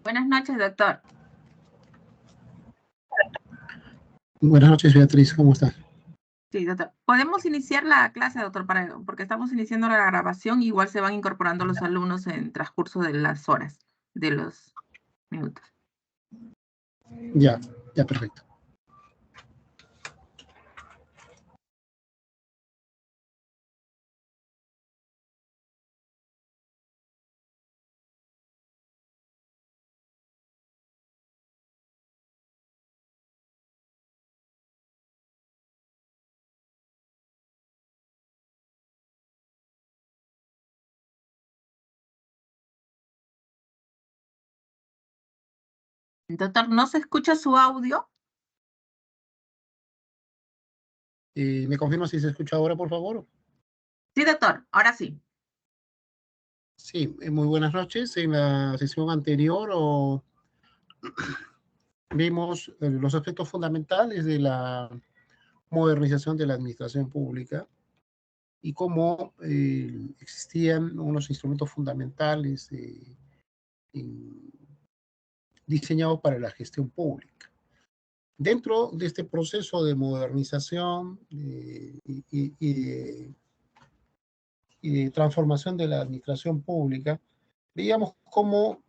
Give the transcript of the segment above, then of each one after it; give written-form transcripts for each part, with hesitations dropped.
Buenas noches, doctor. Buenas noches, Beatriz, ¿cómo estás? Sí, doctor. ¿Podemos iniciar la clase, doctor? Porque estamos iniciando la grabación, igual se van incorporando los alumnos en transcurso de las horas, de los minutos. Ya, perfecto. Doctor, ¿no se escucha su audio? ¿Me confirma si se escucha ahora, por favor? Sí, doctor, ahora sí. Sí, muy buenas noches. En la sesión anterior vimos los aspectos fundamentales de la modernización de la administración pública y cómo existían unos instrumentos fundamentales diseñados para la gestión pública. Dentro de este proceso de modernización y de transformación de la administración pública, veíamos cómo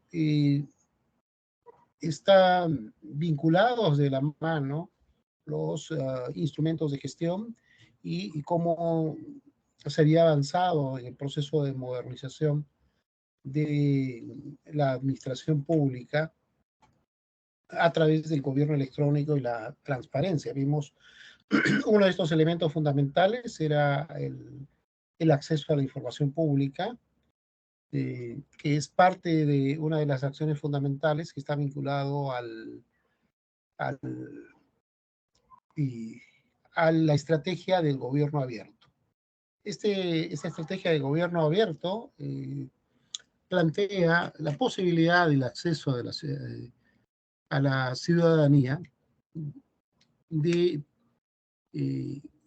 están vinculados de la mano los instrumentos de gestión y cómo se había avanzado en el proceso de modernización de la administración pública a través del gobierno electrónico y la transparencia. Vimos uno de estos elementos fundamentales era el acceso a la información pública, que es parte de una de las acciones fundamentales que está vinculado al, a la estrategia del gobierno abierto. Esta estrategia de gobierno abierto plantea la posibilidad del acceso a la ciudadanía de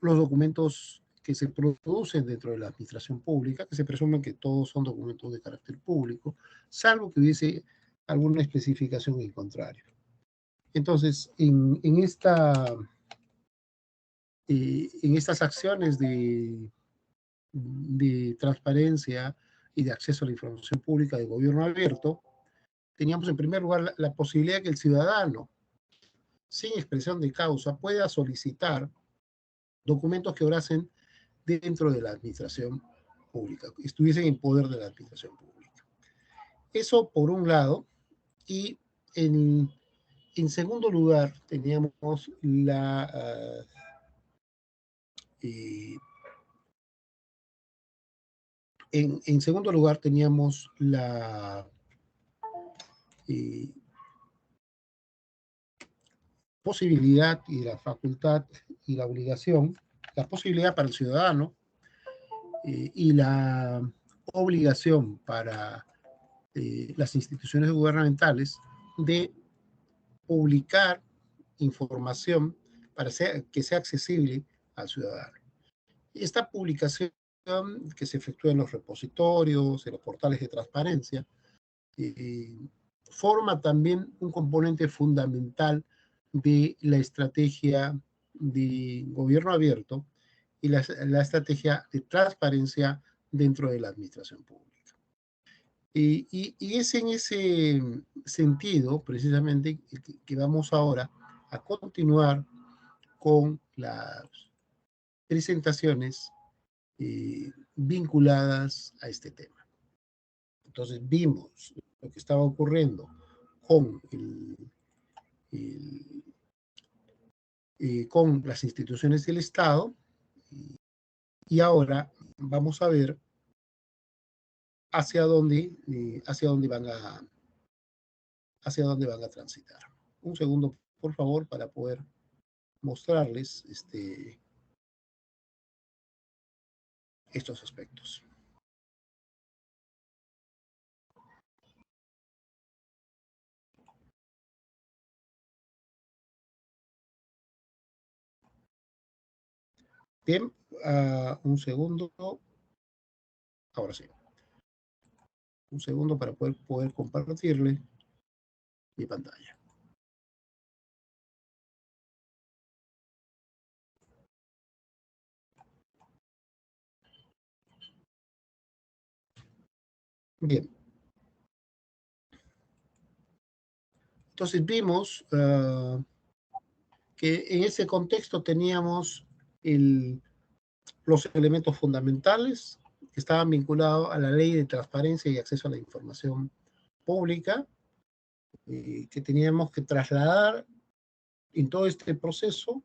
los documentos que se producen dentro de la administración pública, que se presumen que todos son documentos de carácter público, salvo que hubiese alguna especificación en contrario. Entonces, en estas acciones de transparencia y de acceso a la información pública de gobierno abierto, teníamos en primer lugar la posibilidad de que el ciudadano, sin expresión de causa, pueda solicitar documentos que orasen dentro de la administración pública, estuviesen en poder de la administración pública. Eso por un lado, y en segundo lugar teníamos en segundo lugar teníamos la posibilidad y la facultad y la obligación, la posibilidad para el ciudadano y la obligación para las instituciones gubernamentales de publicar información para que sea accesible al ciudadano. Esta publicación que se efectúa en los repositorios, en los portales de transparencia, forma también un componente fundamental de la estrategia de gobierno abierto y la estrategia de transparencia dentro de la administración pública. Y es en ese sentido, precisamente, que vamos ahora a continuar con las presentaciones vinculadas a este tema. Entonces vimos lo que estaba ocurriendo con, con las instituciones del Estado y ahora vamos a ver hacia dónde van a transitar. Un segundo, por favor, para poder mostrarles estos aspectos. Bien, un segundo. Ahora sí. Un segundo para poder compartirle mi pantalla. Bien. Entonces vimos que en ese contexto teníamos los elementos fundamentales que estaban vinculados a la ley de transparencia y acceso a la información pública, que teníamos que trasladar en todo este proceso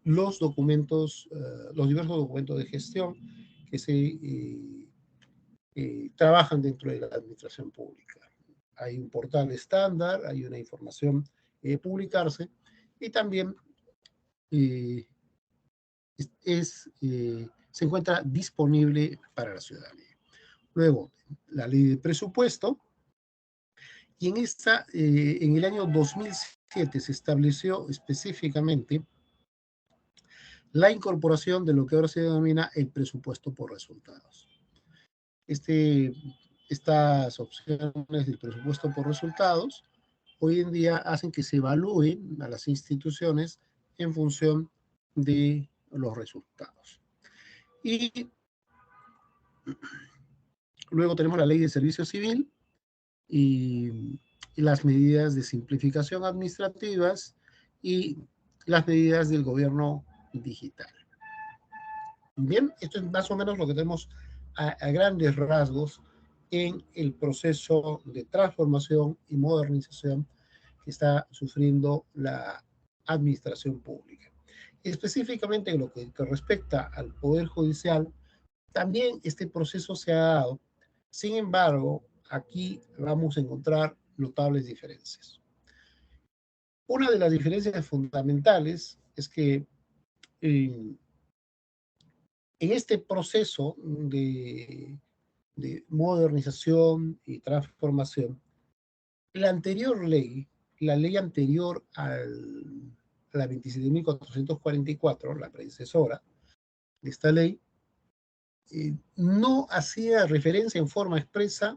los documentos, los diversos documentos de gestión que se trabajan dentro de la administración pública. Hay un portal estándar, hay una información publicarse y también se encuentra disponible para la ciudadanía. Luego, la ley de presupuesto, y en el año 2007 se estableció específicamente la incorporación de lo que ahora se denomina el presupuesto por resultados. Estas opciones del presupuesto por resultados hoy en día hacen que se evalúen a las instituciones en función de los resultados. Y luego tenemos la ley de servicio civil y las medidas de simplificación administrativas y las medidas del gobierno digital. Bien, esto es más o menos lo que tenemos a grandes rasgos en el proceso de transformación y modernización que está sufriendo la administración pública. Específicamente en lo que respecta al Poder Judicial, también este proceso se ha dado. Sin embargo, aquí vamos a encontrar notables diferencias. Una de las diferencias fundamentales es que en este proceso de modernización y transformación, la anterior ley, la ley anterior a la 27.444, la predecesora de esta ley, no hacía referencia en forma expresa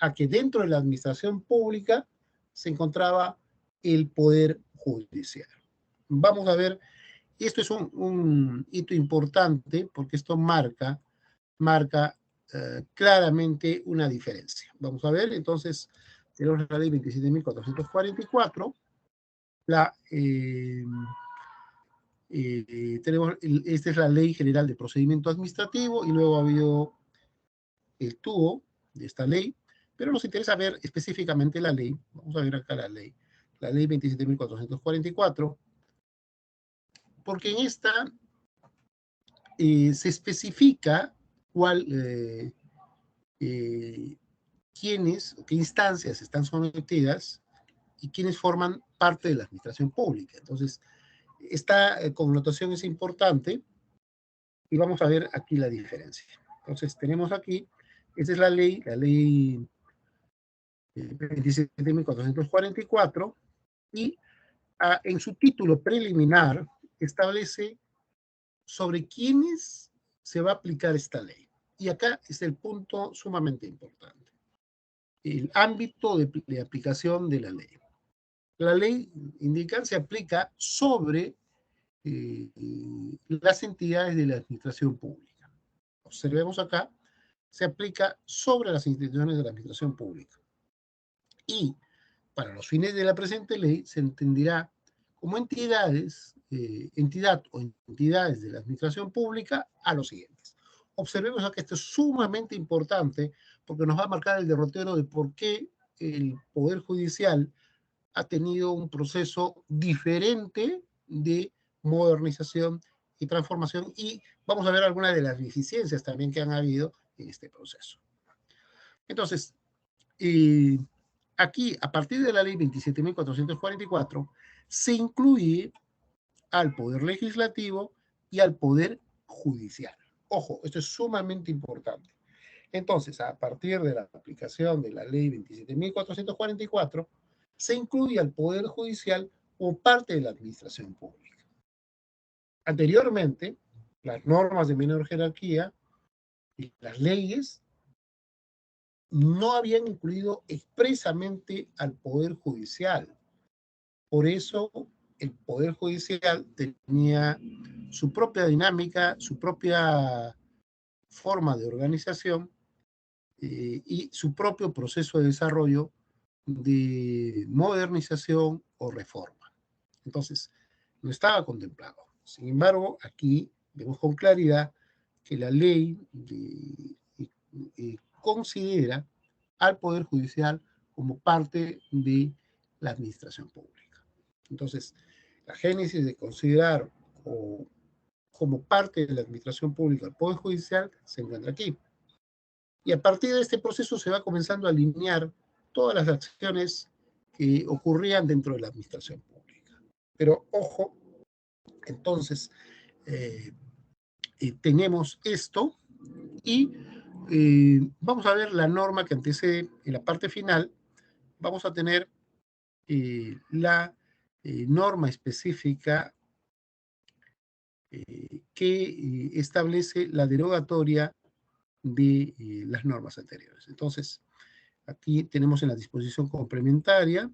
a que dentro de la administración pública se encontraba el poder judicial. Vamos a ver, esto es un hito importante porque esto marca claramente una diferencia. Vamos a ver, entonces, tenemos la ley 27.444, esta es la Ley General de Procedimiento Administrativo y luego ha habido el tubo de esta ley, pero nos interesa ver específicamente la ley. Vamos a ver acá la ley 27.444, porque en esta se especifica quiénes o qué instancias están sometidas y quiénes forman parte de la administración pública. Entonces, esta connotación es importante y vamos a ver aquí la diferencia. Entonces, tenemos aquí, esta es la ley 27.444, y en su título preliminar establece sobre quiénes se va a aplicar esta ley. Y acá es el punto sumamente importante. El ámbito de aplicación de la ley. La ley indica se aplica sobre las entidades de la administración pública. Observemos acá, se aplica sobre las instituciones de la administración pública. Y para los fines de la presente ley se entenderá como entidad o entidades de la administración pública a los siguientes. Observemos acá que esto es sumamente importante porque nos va a marcar el derrotero de por qué el Poder Judicial ha tenido un proceso diferente de modernización y transformación, y vamos a ver algunas de las deficiencias también que han habido en este proceso. Entonces, aquí, a partir de la ley 27.444, se incluye al Poder Legislativo y al Poder Judicial. Ojo, esto es sumamente importante. Entonces, a partir de la aplicación de la ley 27.444, se incluye al Poder Judicial como parte de la administración pública. Anteriormente, las normas de menor jerarquía y las leyes no habían incluido expresamente al Poder Judicial. Por eso el Poder Judicial tenía su propia dinámica, su propia forma de organización y su propio proceso de desarrollo de modernización o reforma. Entonces, no estaba contemplado. Sin embargo, aquí vemos con claridad que la ley considera al Poder Judicial como parte de la administración pública. Entonces, la génesis de considerar como parte de la administración pública al Poder Judicial se encuentra aquí. Y a partir de este proceso se va comenzando a alinear todas las acciones que ocurrían dentro de la administración pública. Pero ojo, entonces tenemos esto y vamos a ver la norma que antecede en la parte final. Vamos a tener la norma específica que establece la derogatoria de las normas anteriores. Entonces, aquí tenemos en la disposición complementaria,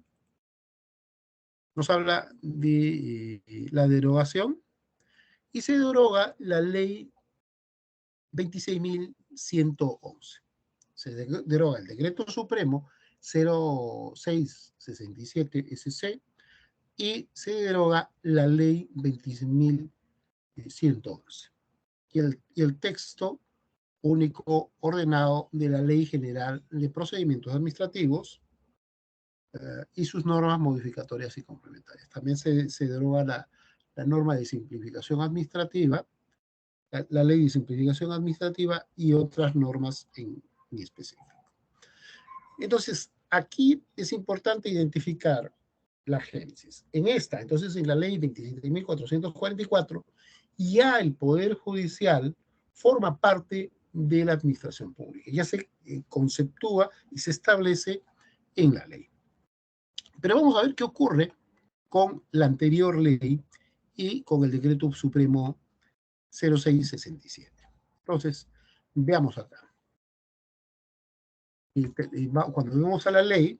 nos habla de la derogación y se deroga la ley 26.111. Se deroga el decreto supremo 0667 SC y se deroga la ley 26.111. Y el texto único ordenado de la Ley General de Procedimientos Administrativos y sus normas modificatorias y complementarias. También se deroga la norma de simplificación administrativa, la ley de simplificación administrativa y otras normas en específico. Entonces, aquí es importante identificar la génesis. Entonces, en la ley 27.444, ya el Poder Judicial forma parte de la administración pública. Ya se conceptúa y se establece en la ley. Pero vamos a ver qué ocurre con la anterior ley y con el decreto supremo 0667. Entonces, veamos acá. Cuando vemos a la ley,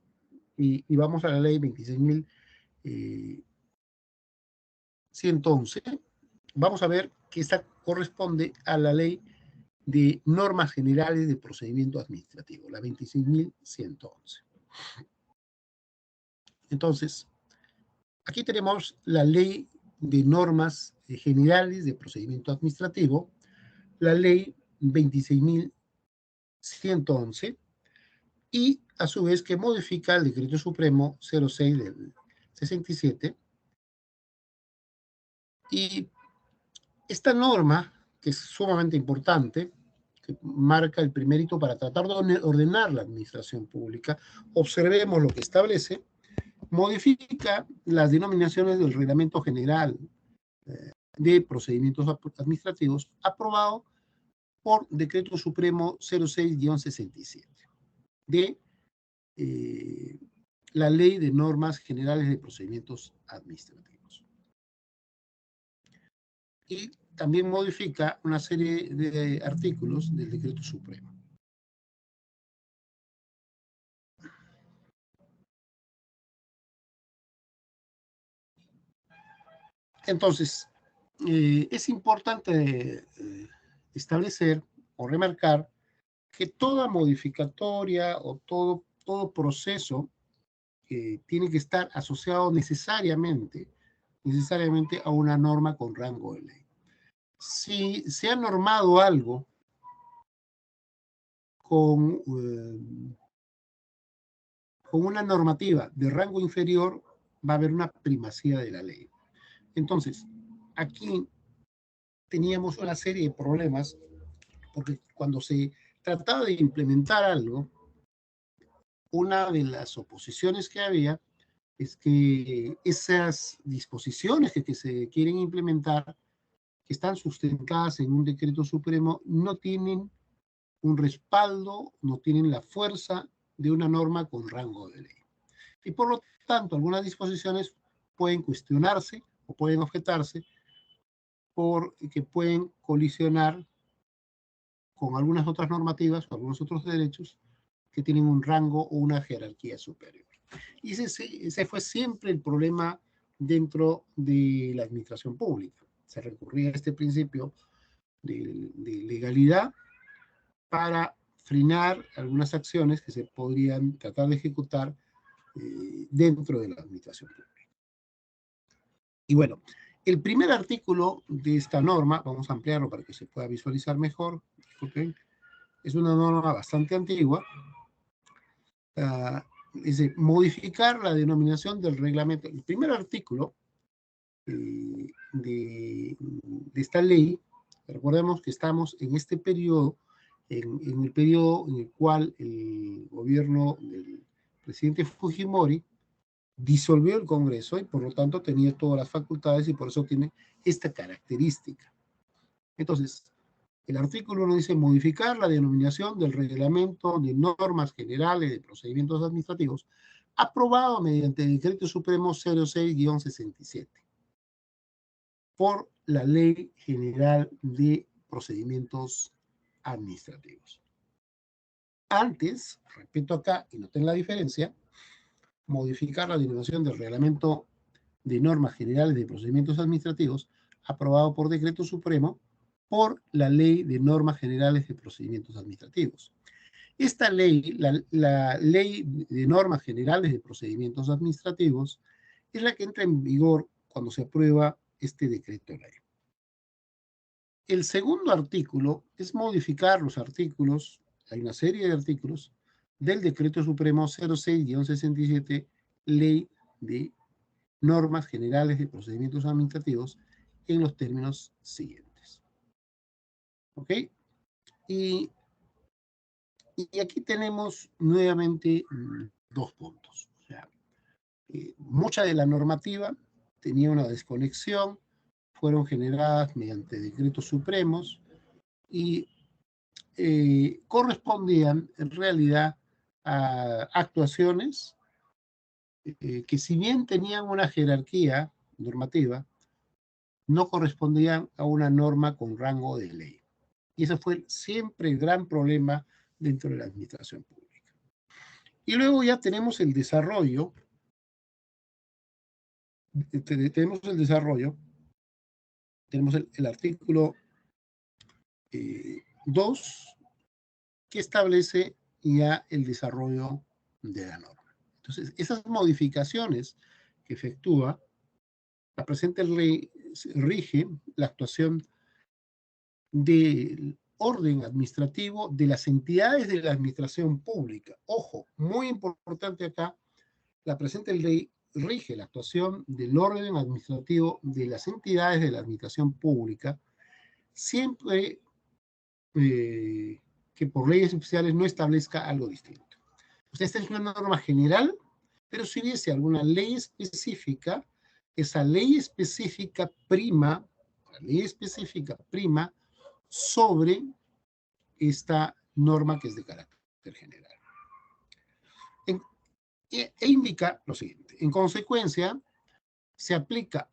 y vamos a la ley 26.111, vamos a ver que esta corresponde a la ley de normas generales de procedimiento administrativo, la 26.111. Entonces, aquí tenemos la ley de normas generales de procedimiento administrativo, la ley 26.111, y a su vez que modifica el decreto supremo 06 del 67. Y esta norma, que es sumamente importante, que marca el primer hito para tratar de ordenar la administración pública, observemos lo que establece, modifica las denominaciones del Reglamento General de Procedimientos Administrativos aprobado por Decreto Supremo 06-67 de la Ley de Normas Generales de Procedimientos Administrativos. Y también modifica una serie de artículos del Decreto Supremo. Entonces, es importante establecer o remarcar que toda modificatoria o todo proceso tiene que estar asociado necesariamente a una norma con rango de ley. Si se ha normado algo con una normativa de rango inferior, va a haber una primacía de la ley. Entonces, aquí teníamos una serie de problemas, porque cuando se trataba de implementar algo, una de las oposiciones que había es que esas disposiciones que se quieren implementar, que están sustentadas en un decreto supremo, no tienen un respaldo, no tienen la fuerza de una norma con rango de ley. Y por lo tanto, algunas disposiciones pueden cuestionarse o pueden objetarse porque pueden colisionar con algunas otras normativas o algunos otros derechos que tienen un rango o una jerarquía superior. Y ese fue siempre el problema dentro de la administración pública. Se recurría a este principio de legalidad para frenar algunas acciones que se podrían tratar de ejecutar dentro de la administración pública. Y bueno, el primer artículo de esta norma, vamos a ampliarlo para que se pueda visualizar mejor, ¿okay? Es una norma bastante antigua, dice modificar la denominación del reglamento. El primer artículo de esta ley, recordemos que estamos en este periodo, en el periodo en el cual el gobierno del presidente Fujimori disolvió el Congreso y por lo tanto tenía todas las facultades y por eso tiene esta característica. Entonces, el artículo 1 dice modificar la denominación del reglamento de normas generales de procedimientos administrativos aprobado mediante el Decreto Supremo 06-67 por la Ley General de Procedimientos Administrativos. Antes, repito acá y noten la diferencia, modificar la denominación del reglamento de normas generales de procedimientos administrativos aprobado por decreto supremo por la ley de normas generales de procedimientos administrativos. Esta ley, la ley de normas generales de procedimientos administrativos, es la que entra en vigor cuando se aprueba este decreto de ley. El segundo artículo es modificar los artículos, hay una serie de artículos, del Decreto Supremo 06-67, Ley de Normas Generales de Procedimientos Administrativos, en los términos siguientes. ¿Ok? Y aquí tenemos nuevamente dos puntos. O sea, mucha de la normativa tenía una desconexión, fueron generadas mediante decretos supremos y correspondían en realidad a actuaciones que si bien tenían una jerarquía normativa, no correspondían a una norma con rango de ley. Y ese fue siempre el gran problema dentro de la administración pública. Y luego ya tenemos el desarrollo, tenemos el artículo 2, que establece ya el desarrollo de la norma. Entonces, esas modificaciones que efectúa la presente ley rige la actuación del orden administrativo de las entidades de la administración pública. Ojo, muy importante acá, la presente ley rige la actuación del orden administrativo de las entidades de la administración pública, siempre que por leyes especiales no establezca algo distinto. O sea, esta es una norma general, pero si hubiese alguna ley específica, esa ley específica prima sobre esta norma que es de carácter general. E indica lo siguiente. En consecuencia, se aplica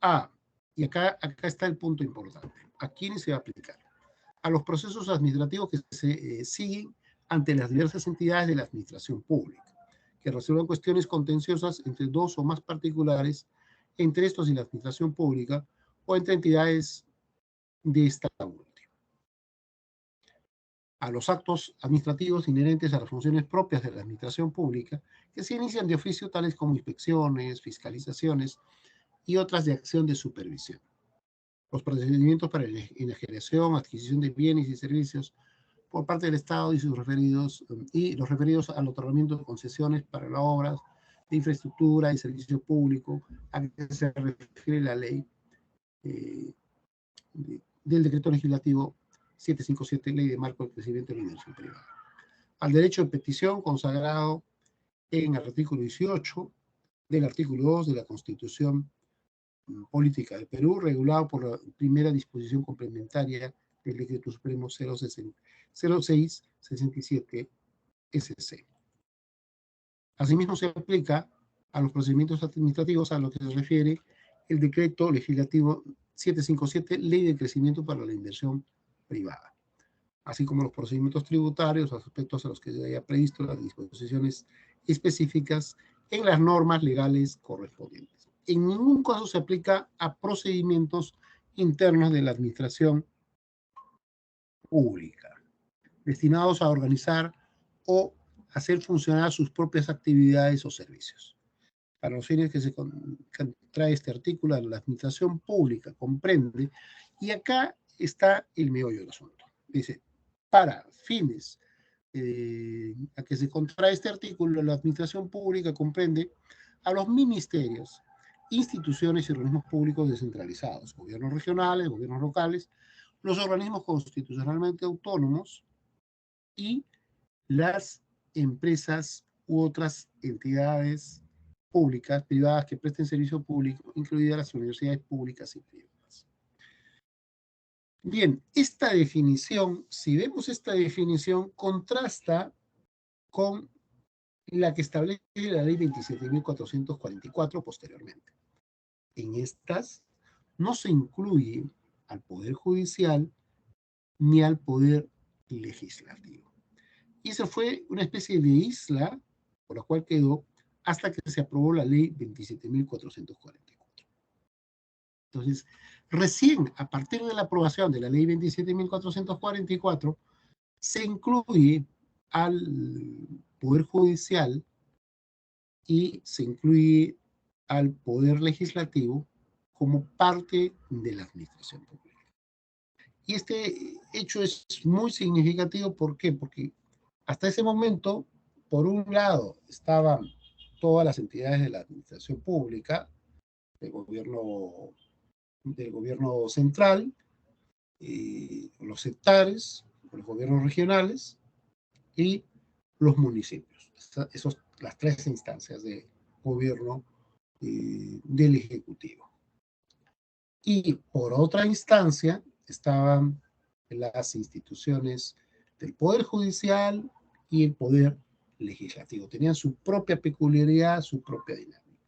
y acá está el punto importante, ¿a quiénes se va a aplicar? A los procesos administrativos que se siguen ante las diversas entidades de la administración pública, que resuelvan cuestiones contenciosas entre dos o más particulares, entre estos y la administración pública, o entre entidades de esta última. A los actos administrativos inherentes a las funciones propias de la administración pública, que se inician de oficio, tales como inspecciones, fiscalizaciones y otras de acción de supervisión. Los procedimientos para la enajenación, adquisición de bienes y servicios por parte del Estado y los referidos al otorgamiento de concesiones para las obras de infraestructura y servicio público, a que se refiere la ley del decreto legislativo 757, Ley de Marco del Crecimiento de la Inversión Privada. Al derecho de petición consagrado en el artículo 18 del artículo 2 de la Constitución Política del Perú, regulado por la primera disposición complementaria del Decreto Supremo 06-67 SC. Asimismo, se aplica a los procedimientos administrativos a lo que se refiere el Decreto Legislativo 757, Ley de Crecimiento para la Inversión Privada. así como los procedimientos tributarios, aspectos a los que se haya previsto las disposiciones específicas en las normas legales correspondientes. En ningún caso se aplica a procedimientos internos de la administración pública, destinados a organizar o hacer funcionar sus propias actividades o servicios. Para los fines que se trae este artículo, la administración pública comprende, y acá está el meollo del asunto. Dice, para fines a que se contrae este artículo, la administración pública comprende a los ministerios, instituciones y organismos públicos descentralizados, gobiernos regionales, gobiernos locales, los organismos constitucionalmente autónomos y las empresas u otras entidades públicas, privadas que presten servicio público, incluidas las universidades públicas y privadas. Bien, esta definición, si vemos esta definición, contrasta con la que establece la ley 27.444 posteriormente. En estas no se incluye al Poder Judicial ni al Poder Legislativo. Y eso fue una especie de isla por la cual quedó hasta que se aprobó la ley 27.444. Entonces, recién a partir de la aprobación de la ley 27.444, se incluye al Poder Judicial y se incluye al Poder Legislativo como parte de la administración pública. Y este hecho es muy significativo, ¿por qué? Porque hasta ese momento, por un lado, estaban todas las entidades de la administración pública, del gobierno central, los sectores, los gobiernos regionales y los municipios. Las tres instancias de gobierno del Ejecutivo. Y por otra instancia estaban las instituciones del Poder Judicial y el Poder Legislativo. Tenían su propia peculiaridad, su propia dinámica.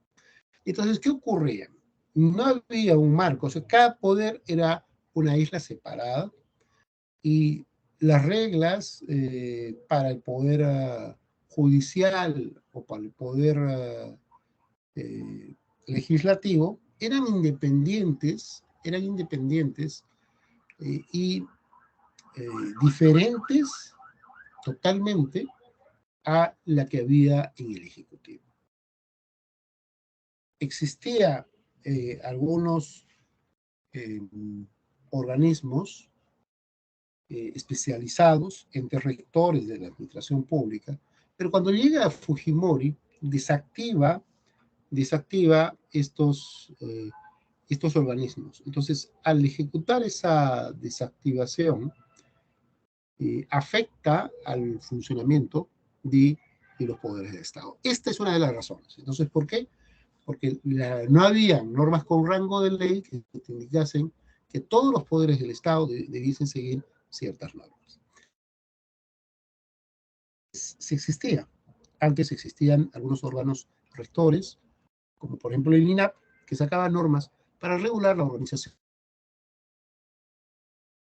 Entonces, ¿qué ocurría? No había un marco, o sea, cada poder era una isla separada y las reglas para el poder judicial o para el poder legislativo eran independientes y diferentes totalmente a la que había en el Ejecutivo. Existía algunos organismos especializados entre rectores de la administración pública, pero cuando llega a Fujimori, desactiva estos organismos. Entonces, al ejecutar esa desactivación, afecta al funcionamiento de los poderes del Estado. Esta es una de las razones. Entonces, ¿por qué? Porque no había normas con rango de ley que te indicasen que todos los poderes del Estado debiesen seguir ciertas normas. Si existía. Antes existían algunos órganos rectores, como por ejemplo el INAP, que sacaba normas para regular la organización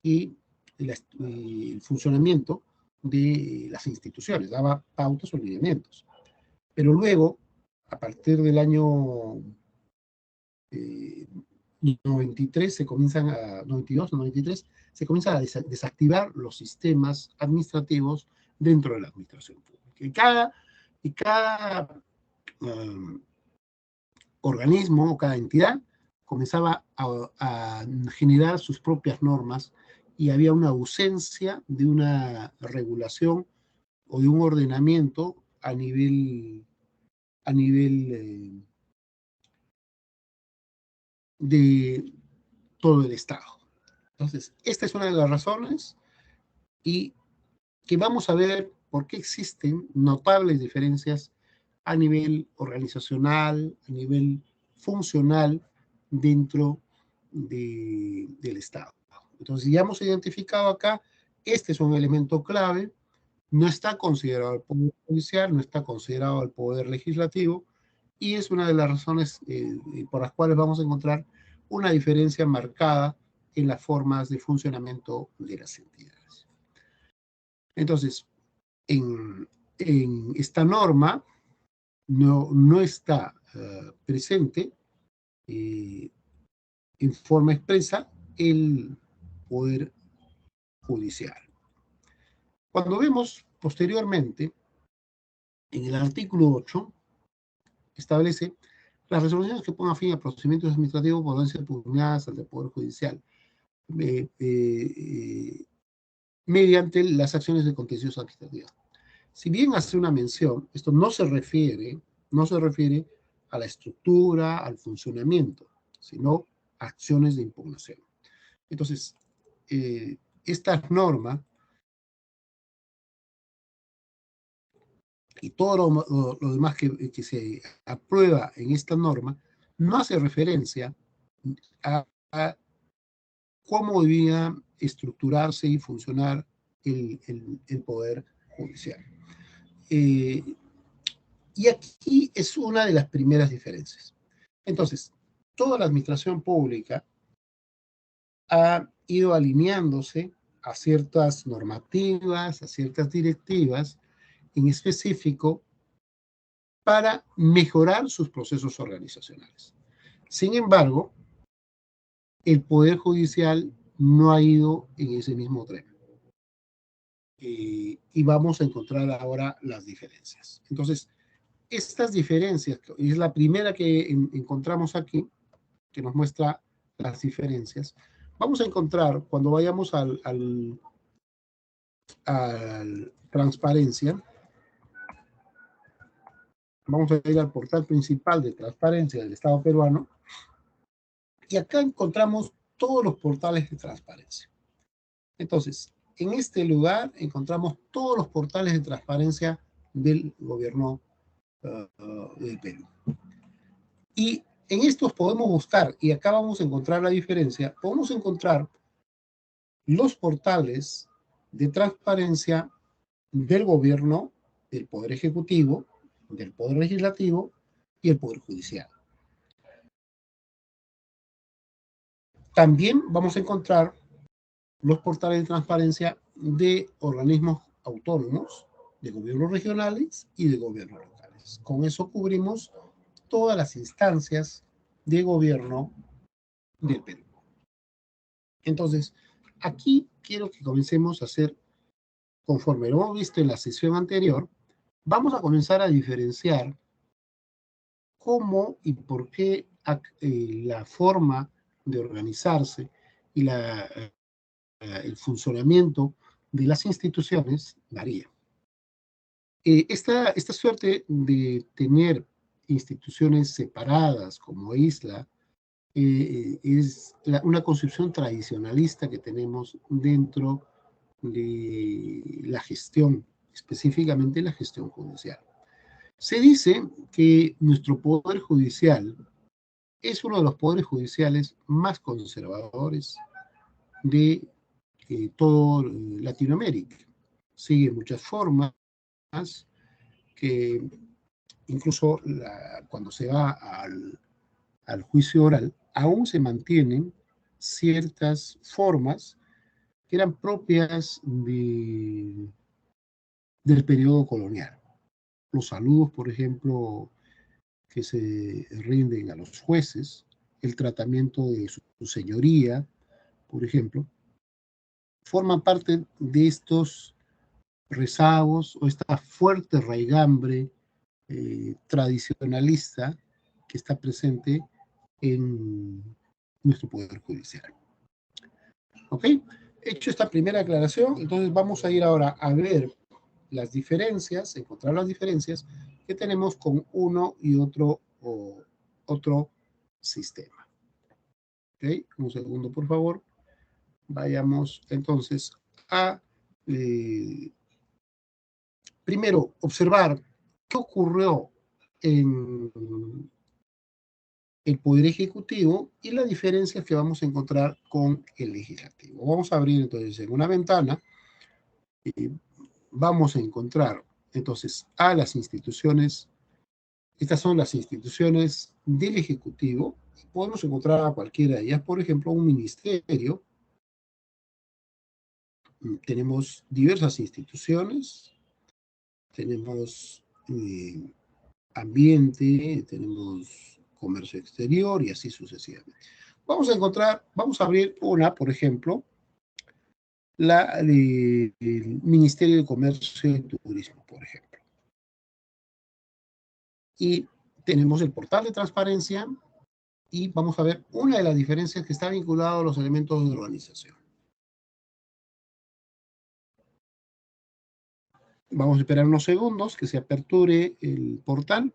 y el funcionamiento de las instituciones, daba pautas o lineamientos. Pero luego, a partir del año 93, 92 o 93, se comienzan a desactivar los sistemas administrativos dentro de la administración pública. Y cada organismo o cada entidad comenzaba a generar sus propias normas y había una ausencia de una regulación o de un ordenamiento a nivel de todo el Estado. Entonces, esta es una de las razones y que vamos a ver por qué existen notables diferencias a nivel organizacional, a nivel funcional dentro del Estado. Entonces, ya hemos identificado acá, este es un elemento clave, no está considerado el Poder Judicial, no está considerado el Poder Legislativo, y es una de las razones por las cuales vamos a encontrar una diferencia marcada en las formas de funcionamiento de las entidades. Entonces, en esta norma no está presente en forma expresa el Poder Judicial. Cuando vemos posteriormente, en el artículo 8, establece las resoluciones que pongan fin a procedimientos administrativos podrán ser pugnadas ante el Poder Judicial mediante las acciones de contencioso administrativo. Si bien hace una mención, esto no se refiere a la estructura, al funcionamiento, sino a acciones de impugnación. Entonces, esta norma y todo lo demás que se aprueba en esta norma no hace referencia a cómo debía estructurarse y funcionar el Poder Judicial. Y aquí es una de las primeras diferencias. Entonces, toda la administración pública ha ido alineándose a ciertas normativas, a ciertas directivas en específico para mejorar sus procesos organizacionales. Sin embargo, el Poder Judicial no ha ido en ese mismo tren. Y vamos a encontrar ahora las diferencias. Entonces, estas diferencias, y es la primera que encontramos aquí, que nos muestra las diferencias, vamos a encontrar cuando vayamos al transparencia, vamos a ir al portal principal de transparencia del Estado peruano, y acá encontramos todos los portales de transparencia. Entonces, en este lugar encontramos todos los portales de transparencia del gobierno del Perú. Y en estos podemos buscar, y acá vamos a encontrar la diferencia, podemos encontrar los portales de transparencia del gobierno, del Poder Ejecutivo, del Poder Legislativo y el Poder Judicial. También vamos a encontrar los portales de transparencia de organismos autónomos, de gobiernos regionales y de gobiernos locales. Con eso cubrimos todas las instancias de gobierno del Perú. Entonces, aquí quiero que comencemos a hacer, conforme lo hemos visto en la sesión anterior, vamos a comenzar a diferenciar cómo y por qué la forma de organizarse y el funcionamiento de las instituciones varía. Esta suerte de tener instituciones separadas como isla es una concepción tradicionalista que tenemos dentro de la gestión, específicamente la gestión judicial. Se dice que nuestro Poder Judicial es uno de los poderes judiciales más conservadores de toda Latinoamérica. Sigue muchas formas que incluso cuando se va al juicio oral, aún se mantienen ciertas formas que eran propias del periodo colonial. Los saludos, por ejemplo, que se rinden a los jueces, el tratamiento de su señoría, por ejemplo, forman parte de estos rezagos o esta fuerte raigambre tradicionalista que está presente en nuestro Poder Judicial. ¿Ok? Hecho esta primera aclaración, entonces vamos a ir ahora a ver las diferencias, encontrar las diferencias que tenemos con uno y otro sistema. ¿Ok? Un segundo, por favor. Vayamos entonces a primero observar qué ocurrió en el Poder Ejecutivo y las diferencias que vamos a encontrar con el Legislativo. Vamos a abrir entonces en una ventana y vamos a encontrar entonces a las instituciones. Estas son las instituciones del Ejecutivo. Podemos encontrar a cualquiera de ellas, por ejemplo, un ministerio, tenemos diversas instituciones, tenemos ambiente, tenemos comercio exterior y así sucesivamente. Vamos a abrir una, por ejemplo, el Ministerio de Comercio y Turismo, por ejemplo. Y tenemos el portal de transparencia y vamos a ver una de las diferencias que está vinculada a los elementos de organización. Vamos a esperar unos segundos que se aperture el portal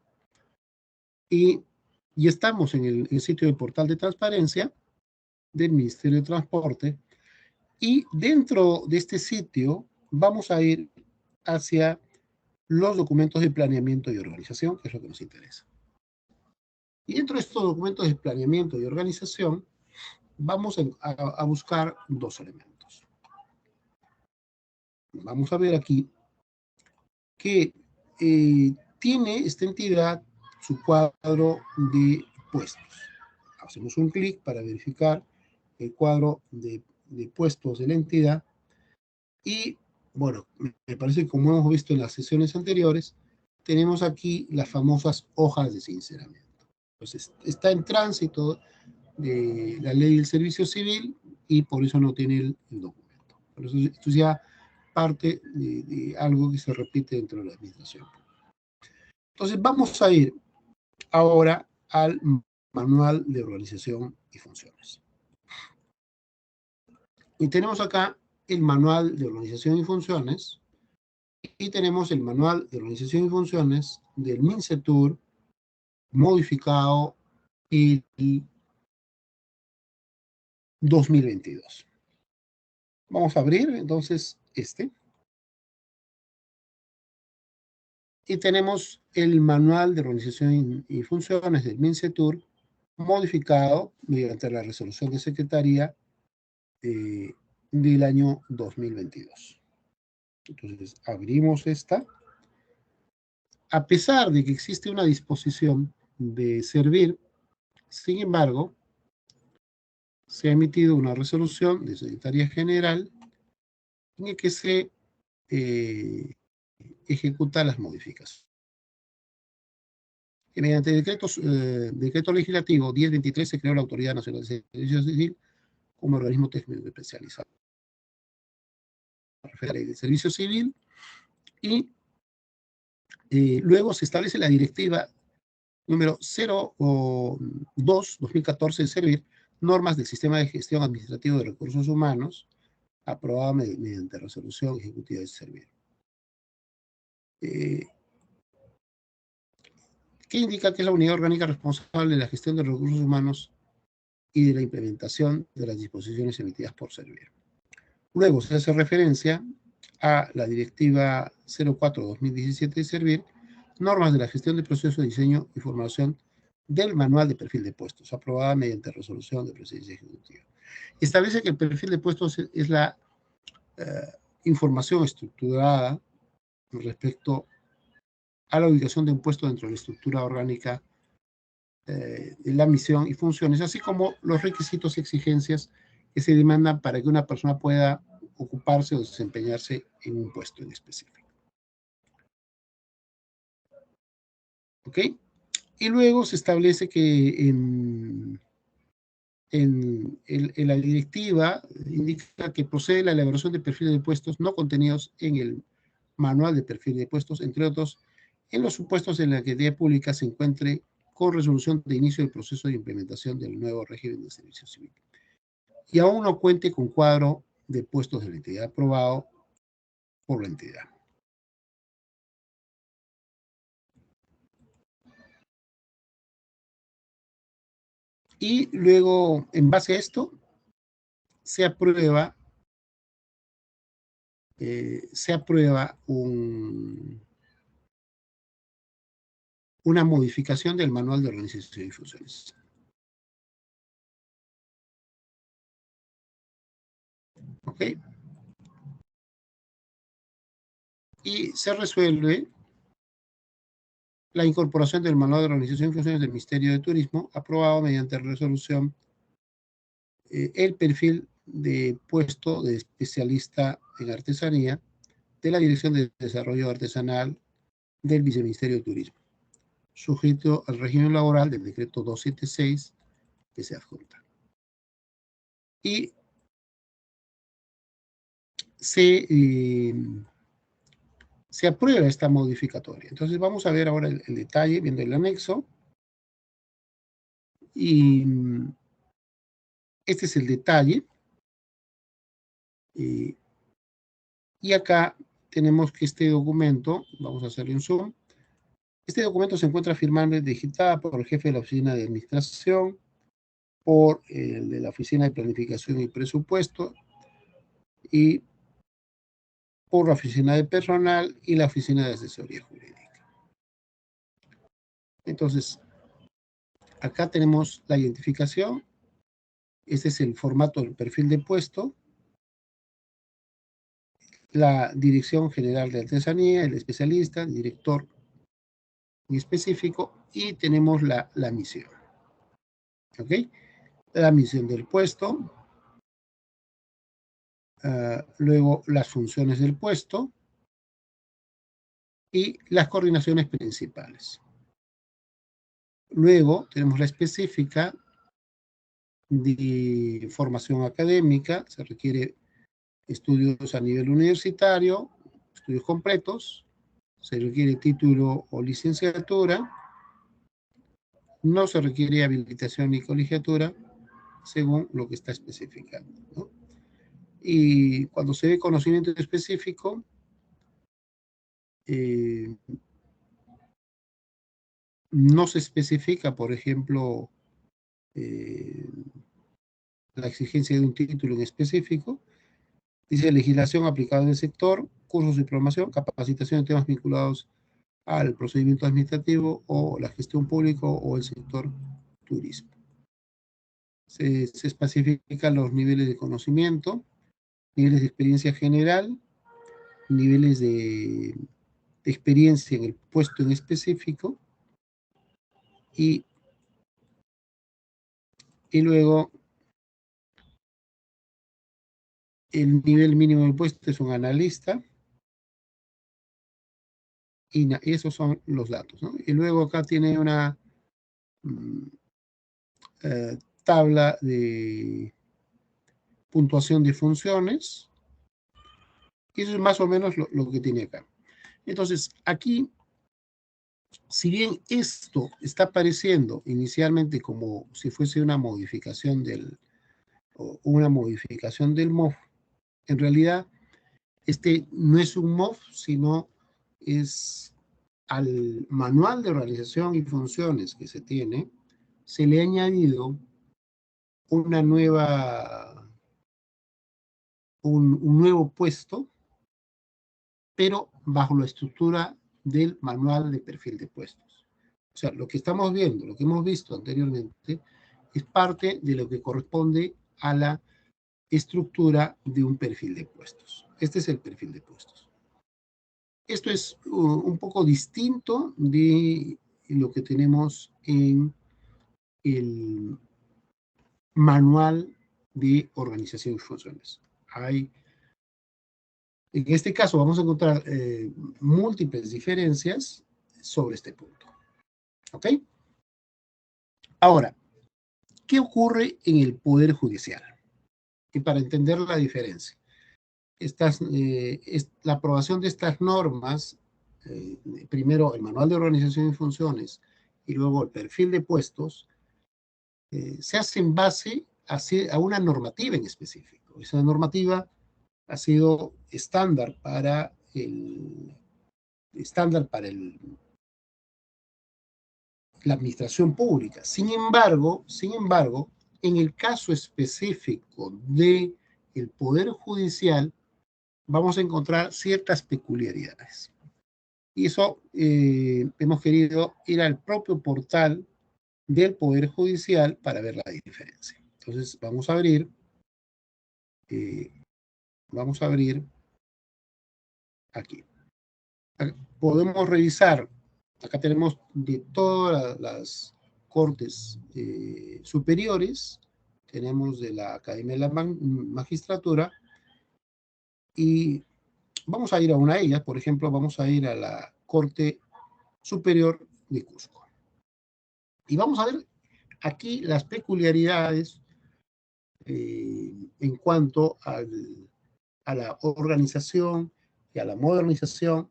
y estamos en el sitio del portal de transparencia del Ministerio de Transporte y dentro de este sitio vamos a ir hacia los documentos de planeamiento y organización, que es lo que nos interesa. Y dentro de estos documentos de planeamiento y organización vamos a buscar dos elementos. Vamos a ver aquí que tiene esta entidad su cuadro de puestos. Hacemos un clic para verificar el cuadro de puestos de la entidad y, bueno, me parece que como hemos visto en las sesiones anteriores, tenemos aquí las famosas hojas de sinceramiento. Entonces, está en tránsito de la ley del servicio civil y por eso no tiene el documento. Por eso esto es ya parte de algo que se repite dentro de la administración. Entonces, vamos a ir ahora al manual de organización y funciones. Y tenemos acá el manual de organización y funciones y tenemos el manual de organización y funciones del MINCETUR modificado el 2022. Vamos a abrir entonces este. Y tenemos el manual de organización y funciones del MINCETUR modificado mediante la resolución de secretaría del año 2022. Entonces, abrimos esta. A pesar de que existe una disposición de servir, sin embargo, se ha emitido una resolución de Secretaría General en el que se ejecuta las modificaciones. Y mediante decreto legislativo 1023 se creó la Autoridad Nacional de Servicio Civil como organismo técnico especializado de servicio civil y luego se establece la directiva número 02-2014 de servir normas del sistema de gestión administrativo de recursos humanos aprobada mediante resolución ejecutiva de servir. ¿Qué indica que es la unidad orgánica responsable de la gestión de recursos humanos y de la implementación de las disposiciones emitidas por servir? Luego se hace referencia a la directiva 04-2017 de servir, normas de la gestión de procesos de diseño y formación del manual de perfil de puestos, aprobada mediante resolución de presidencia ejecutiva. Establece que el perfil de puestos es la información estructurada respecto a la ubicación de un puesto dentro de la estructura orgánica de la misión y funciones, así como los requisitos y exigencias que se demandan para que una persona pueda ocuparse o desempeñarse en un puesto en específico. ¿Ok? Y luego se establece que en la directiva indica que procede la elaboración de perfiles de puestos no contenidos en el manual de perfil de puestos, entre otros, en los supuestos en la que la actividad pública se encuentre con resolución de inicio del proceso de implementación del nuevo régimen de servicio civil. Y aún no cuente con cuadro de puestos de la entidad aprobado por la entidad. Y luego, en base a esto, se aprueba una modificación del manual de organización y funciones. ¿Ok? Y se resuelve la incorporación del manual de organización y funciones del Ministerio de Turismo, aprobado mediante resolución el perfil de puesto de especialista en artesanía de la Dirección de Desarrollo Artesanal del Viceministerio de Turismo, sujeto al régimen laboral del decreto 276 que se adjunta. Y se aprueba esta modificatoria. Entonces vamos a ver ahora el detalle, viendo el anexo. Y este es el detalle. Y acá tenemos que este documento, vamos a hacerle un zoom. Este documento se encuentra firmado y digitado por el jefe de la Oficina de Administración, por el de la Oficina de Planificación y Presupuesto, y por la Oficina de Personal y la Oficina de Asesoría Jurídica. Entonces, acá tenemos la identificación. Este es el formato del perfil de puesto. La Dirección General de Artesanía, el especialista, el director en específico, y tenemos la misión. ¿Ok? La misión del puesto. Luego las funciones del puesto y las coordinaciones principales. Luego tenemos la específica de formación académica. Se requiere estudios a nivel universitario, estudios completos. Se requiere título o licenciatura. No se requiere habilitación ni colegiatura, según lo que está especificando, ¿no? Y cuando se ve conocimiento específico, no se especifica, por ejemplo, la exigencia de un título en específico. Dice legislación aplicada en el sector, cursos de formación, capacitación en temas vinculados al procedimiento administrativo o la gestión pública o el sector turismo. Se especifican los niveles de conocimiento, niveles de experiencia general, niveles de experiencia en el puesto en específico, y luego el nivel mínimo del puesto es un analista, y esos son los datos, ¿no? Y luego acá tiene una tabla de puntuación de funciones, y eso es más o menos lo que tiene acá. Entonces, aquí, si bien esto está apareciendo inicialmente como si fuese una modificación del MOF, en realidad este no es un MOF, sino es al manual de organización y funciones que se tiene, se le ha añadido una nueva, un nuevo puesto, pero bajo la estructura del manual de perfil de puestos. O sea, lo que estamos viendo, lo que hemos visto anteriormente, es parte de lo que corresponde a la estructura de un perfil de puestos. Este es el perfil de puestos. Esto es un poco distinto de lo que tenemos en el manual de organización y funciones. En este caso vamos a encontrar múltiples diferencias sobre este punto. ¿Ok? Ahora, ¿qué ocurre en el Poder Judicial? Y para entender la diferencia, la aprobación de estas normas, primero el manual de organización y funciones y luego el perfil de puestos, se hace en base a una normativa en específico. Esa normativa ha sido estándar para la administración pública. Sin embargo, en el caso específico del Poder Judicial, vamos a encontrar ciertas peculiaridades. Y eso hemos querido ir al propio portal del Poder Judicial para ver la diferencia. Entonces, vamos a abrir aquí. Podemos revisar, acá tenemos de todas las cortes superiores, tenemos de la Academia de la Magistratura, Y vamos a ir a una de ellas, por ejemplo, vamos a ir a la Corte Superior de Cusco. Y vamos a ver aquí las peculiaridades en cuanto a la organización y a la modernización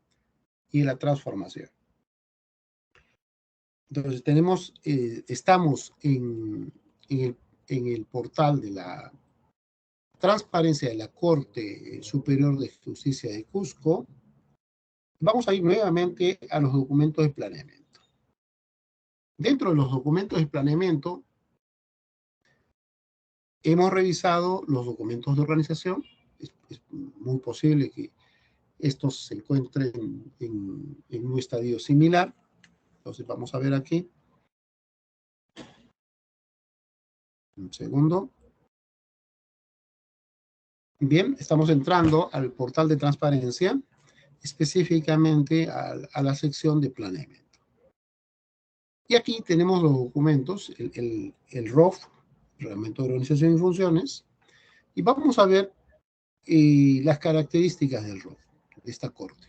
y la transformación. Entonces estamos en el portal de la transparencia de la Corte Superior de Justicia de Cusco. Vamos a ir nuevamente a los documentos de planeamiento. Dentro de los documentos de planeamiento, hemos revisado los documentos de organización. Es muy posible que estos se encuentren en un estadio similar. Entonces vamos a ver aquí. Un segundo. Bien, estamos entrando al portal de transparencia, específicamente a la sección de planeamiento. Y aquí tenemos los documentos, el ROF, Reglamento de Organización y Funciones, y vamos a ver las características del ROF, de esta corte.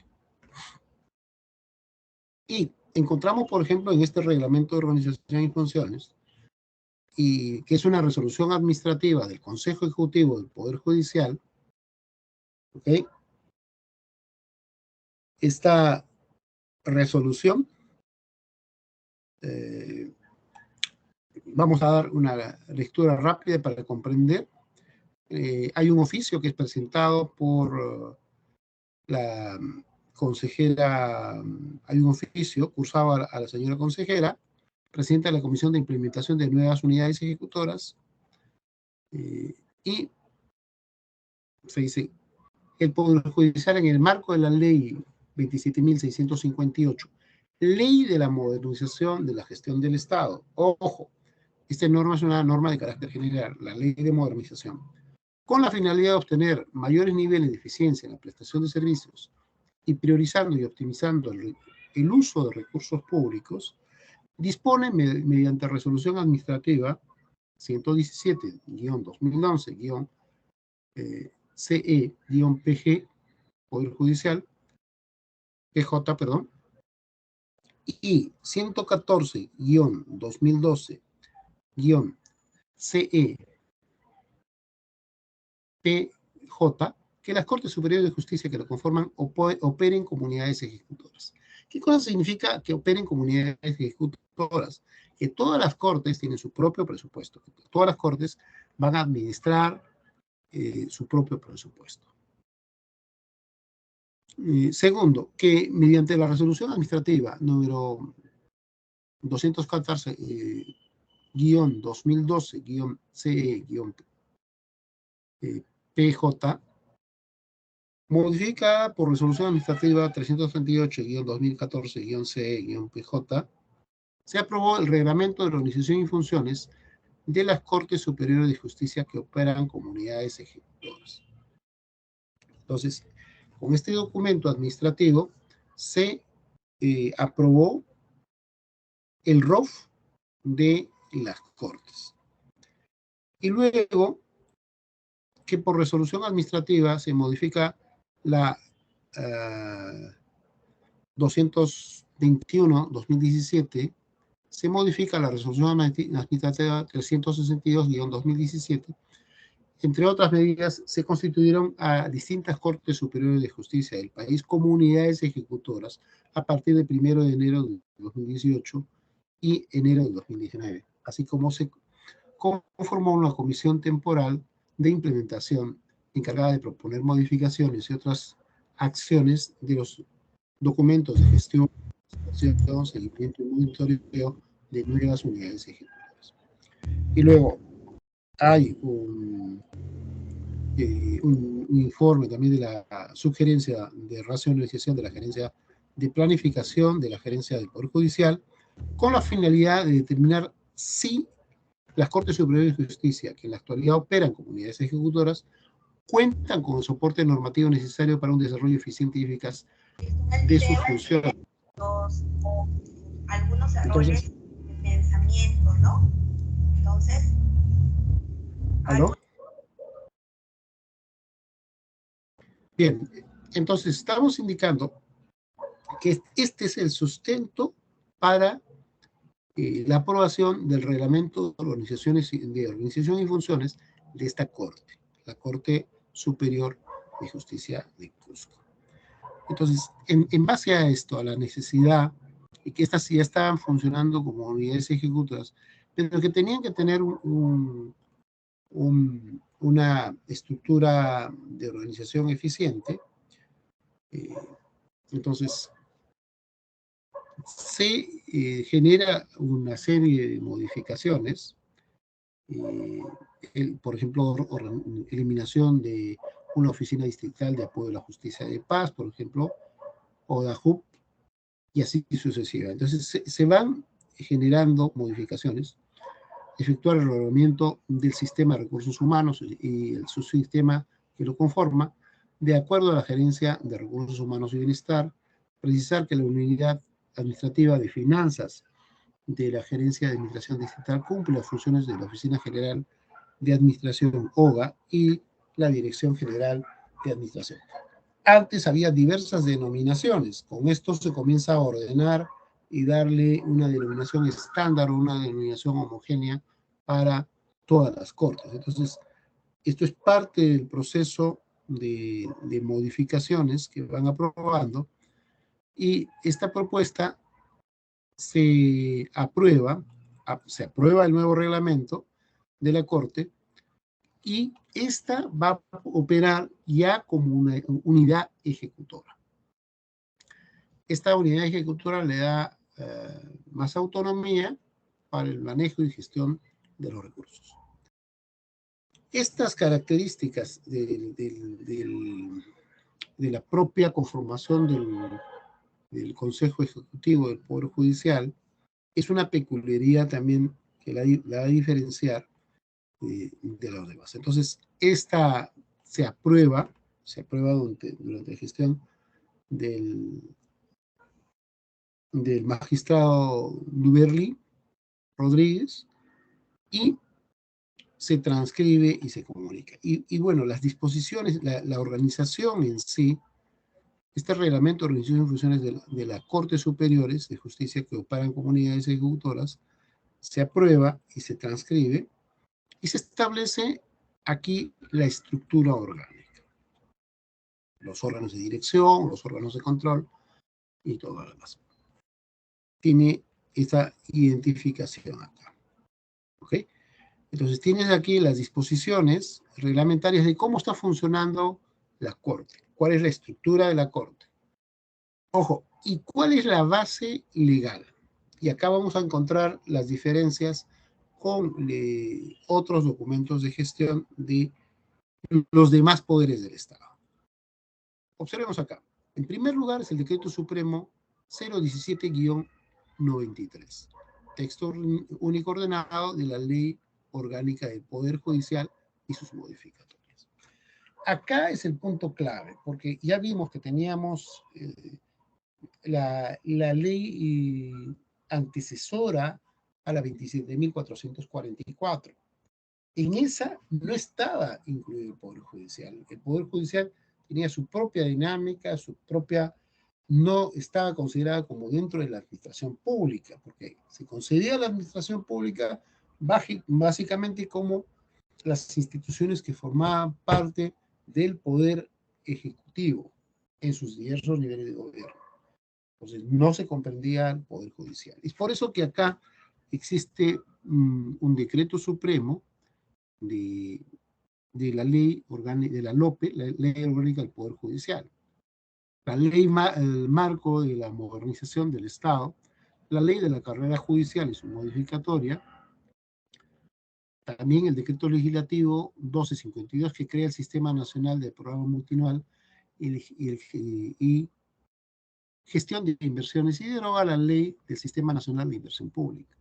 Y encontramos, por ejemplo, en este Reglamento de Organización y Funciones, y que es una resolución administrativa del Consejo Ejecutivo del Poder Judicial, ¿ok? Esta resolución, vamos a dar una lectura rápida para comprender. Hay un oficio que es presentado por la consejera, hay un oficio cursado a la señora consejera, presidenta de la Comisión de Implementación de Nuevas Unidades Ejecutoras, y se dice, el Poder Judicial en el marco de la ley 27.658, ley de la modernización de la gestión del Estado. Ojo, esta norma es una norma de carácter general, la ley de modernización, con la finalidad de obtener mayores niveles de eficiencia en la prestación de servicios y priorizando y optimizando el uso de recursos públicos, dispone mediante resolución administrativa 117-2011-CE-PG, Poder Judicial, PJ, perdón, y 114-2012-CE-PJ, que las Cortes Superiores de Justicia que lo conforman operen comunidades ejecutoras. ¿Qué cosa significa que operen comunidades ejecutoras? Que todas las Cortes tienen su propio presupuesto, que todas las Cortes van a administrar su propio presupuesto. Segundo, que mediante la resolución administrativa número 214-2012-CE-PJ, modificada por resolución administrativa 338-2014-CE-PJ, se aprobó el reglamento de organización y funciones de las Cortes Superiores de Justicia que operan comunidades ejecutoras. Entonces, con este documento administrativo se aprobó el ROF de las Cortes. Y luego, que por resolución administrativa se modifica la 221-2017, se modifica la resolución administrativa 362-2017. Entre otras medidas, se constituyeron a distintas Cortes Superiores de Justicia del país comunidades ejecutoras a partir del 1 de enero de 2018 y enero de 2019, así como se conformó una comisión temporal de implementación encargada de proponer modificaciones y otras acciones de los documentos de gestión, seguimiento y monitoreo de nuevas unidades ejecutoras. Y luego hay un informe también de la sugerencia de racionalización de la gerencia de planificación de la gerencia del Poder Judicial, con la finalidad de determinar si las Cortes Superiores de Justicia, que en la actualidad operan comunidades ejecutoras, cuentan con el soporte normativo necesario para un desarrollo eficiente y eficaz de sus funciones. Algunos errores de pensamiento, ¿no? Entonces, ¿aló? Bien, entonces estamos indicando que este es el sustento para la aprobación del reglamento de organización y funciones de esta Corte, la Corte Superior de Justicia de Cusco. Entonces, en base a esto, a la necesidad, y que estas ya estaban funcionando como unidades ejecutoras, pero que tenían que tener una estructura de organización eficiente, entonces se genera una serie de modificaciones, por ejemplo, eliminación de una oficina distrital de apoyo a la justicia de paz, por ejemplo, o la JUP, y así sucesivamente. Entonces se van generando modificaciones, efectuar el reglamento del sistema de recursos humanos y el subsistema que lo conforma, de acuerdo a la gerencia de recursos humanos y bienestar, precisar que la unidad administrativa de finanzas de la gerencia de administración distrital cumple las funciones de la Oficina General de Administración OGA y la Dirección General de Administración. Antes había diversas denominaciones, con esto se comienza a ordenar y darle una denominación estándar o una denominación homogénea para todas las cortes. Entonces, esto es parte del proceso de modificaciones que van aprobando, y esta propuesta se aprueba el nuevo reglamento de la Corte, y esta va a operar ya como una unidad ejecutora. Esta unidad ejecutora le da más autonomía para el manejo y gestión de los recursos. Estas características de la propia conformación del Consejo Ejecutivo del Poder Judicial es una peculiaridad también que la va a diferenciar de los demás. Entonces, esta se aprueba durante la gestión del magistrado Duberly Rodríguez, y se transcribe y se comunica. Y bueno, las disposiciones, la organización en sí, este reglamento de organización y funciones de las Cortes Superiores de Justicia que operan comunidades ejecutoras, se aprueba y se transcribe, y se establece aquí la estructura orgánica. Los órganos de dirección, los órganos de control y todo lo demás. Tiene esta identificación acá. ¿Ok? Entonces tienes aquí las disposiciones reglamentarias de cómo está funcionando la Corte. ¿Cuál es la estructura de la Corte? Ojo, ¿y cuál es la base legal? Y acá vamos a encontrar las diferencias con otros documentos de gestión de los demás poderes del Estado. Observemos acá. En primer lugar es el Decreto Supremo 017-93, texto único ordenado de la Ley Orgánica del Poder Judicial y sus modificatorias. Acá es el punto clave, porque ya vimos que teníamos la ley antecesora a la 27.444. En esa no estaba incluido el Poder Judicial. El Poder Judicial tenía su propia dinámica, no estaba considerada como dentro de la administración pública, porque se concedía a la administración pública básicamente como las instituciones que formaban parte del Poder Ejecutivo en sus diversos niveles de gobierno. Entonces no se comprendía el Poder Judicial. Es por eso que acá existe un decreto supremo de la ley orgánica, de la LOPE, la Ley Orgánica del Poder Judicial, la ley el marco de la modernización del Estado, la ley de la carrera judicial y su modificatoria, también el decreto legislativo 1252 que crea el Sistema Nacional de Programa Multianual y Gestión de Inversiones, y deroga la ley del Sistema Nacional de Inversión Pública.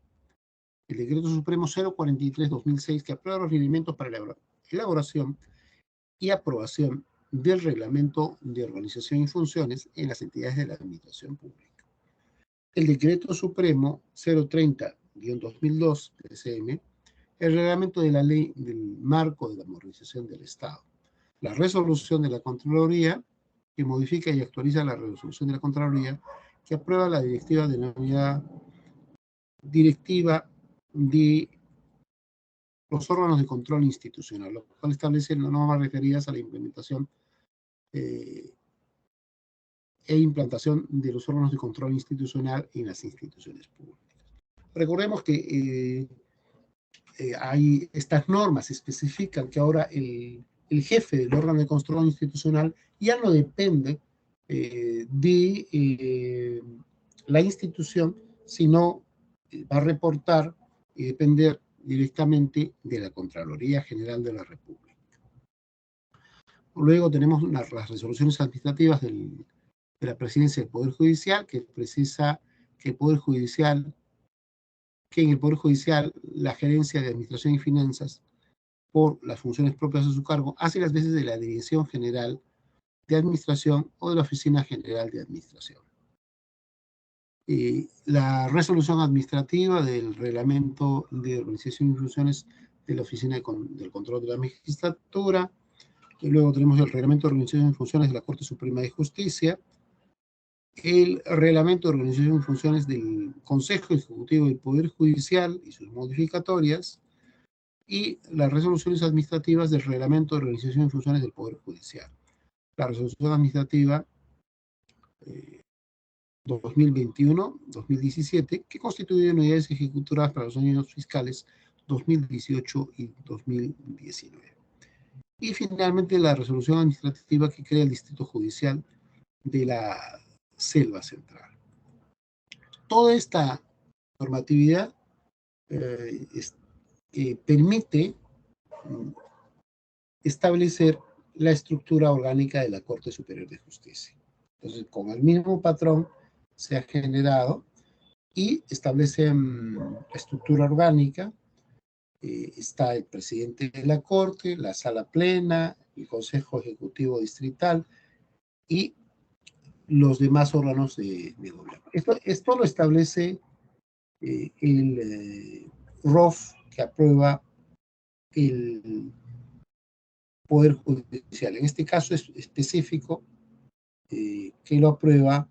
El Decreto Supremo 043-2006 que aprueba los lineamientos para la elaboración y aprobación del Reglamento de Organización y Funciones en las entidades de la Administración Pública. El Decreto Supremo 030-2002 (DCM), el Reglamento de la Ley del Marco de la Modernización del Estado. La Resolución de la Contraloría que modifica y actualiza la resolución de la Contraloría, que aprueba la directiva denominada Directiva de los órganos de control institucional, lo cual establece normas referidas a la implementación e implantación de los órganos de control institucional en las instituciones públicas. Recordemos que hay estas normas especifican que ahora el jefe del órgano de control institucional ya no depende de la institución, sino va a reportar y depender directamente de la Contraloría General de la República. Luego tenemos las resoluciones administrativas de la Presidencia del Poder Judicial, que precisa que en el Poder Judicial la Gerencia de Administración y Finanzas, por las funciones propias de su cargo, hace las veces de la Dirección General de Administración o de la Oficina General de Administración. La resolución administrativa del Reglamento de Organización y Funciones de la Oficina del Control de la Magistratura. Y luego tenemos el Reglamento de Organización y Funciones de la Corte Suprema de Justicia, el Reglamento de Organización y Funciones del Consejo Ejecutivo del Poder Judicial y sus modificatorias, y las resoluciones administrativas del Reglamento de Organización y Funciones del Poder Judicial. La resolución administrativa 2021-2017, que constituye unidades ejecutoras para los años fiscales 2018 y 2019. Y finalmente la resolución administrativa que crea el Distrito Judicial de la Selva Central. Toda esta normatividad permite establecer la estructura orgánica de la Corte Superior de Justicia. Entonces, con el mismo patrón se ha generado y establece estructura orgánica. Está el presidente de la Corte, la Sala Plena, el Consejo Ejecutivo Distrital y los demás órganos de gobierno. Esto lo establece el ROF que aprueba el Poder Judicial. En este caso es específico que lo aprueba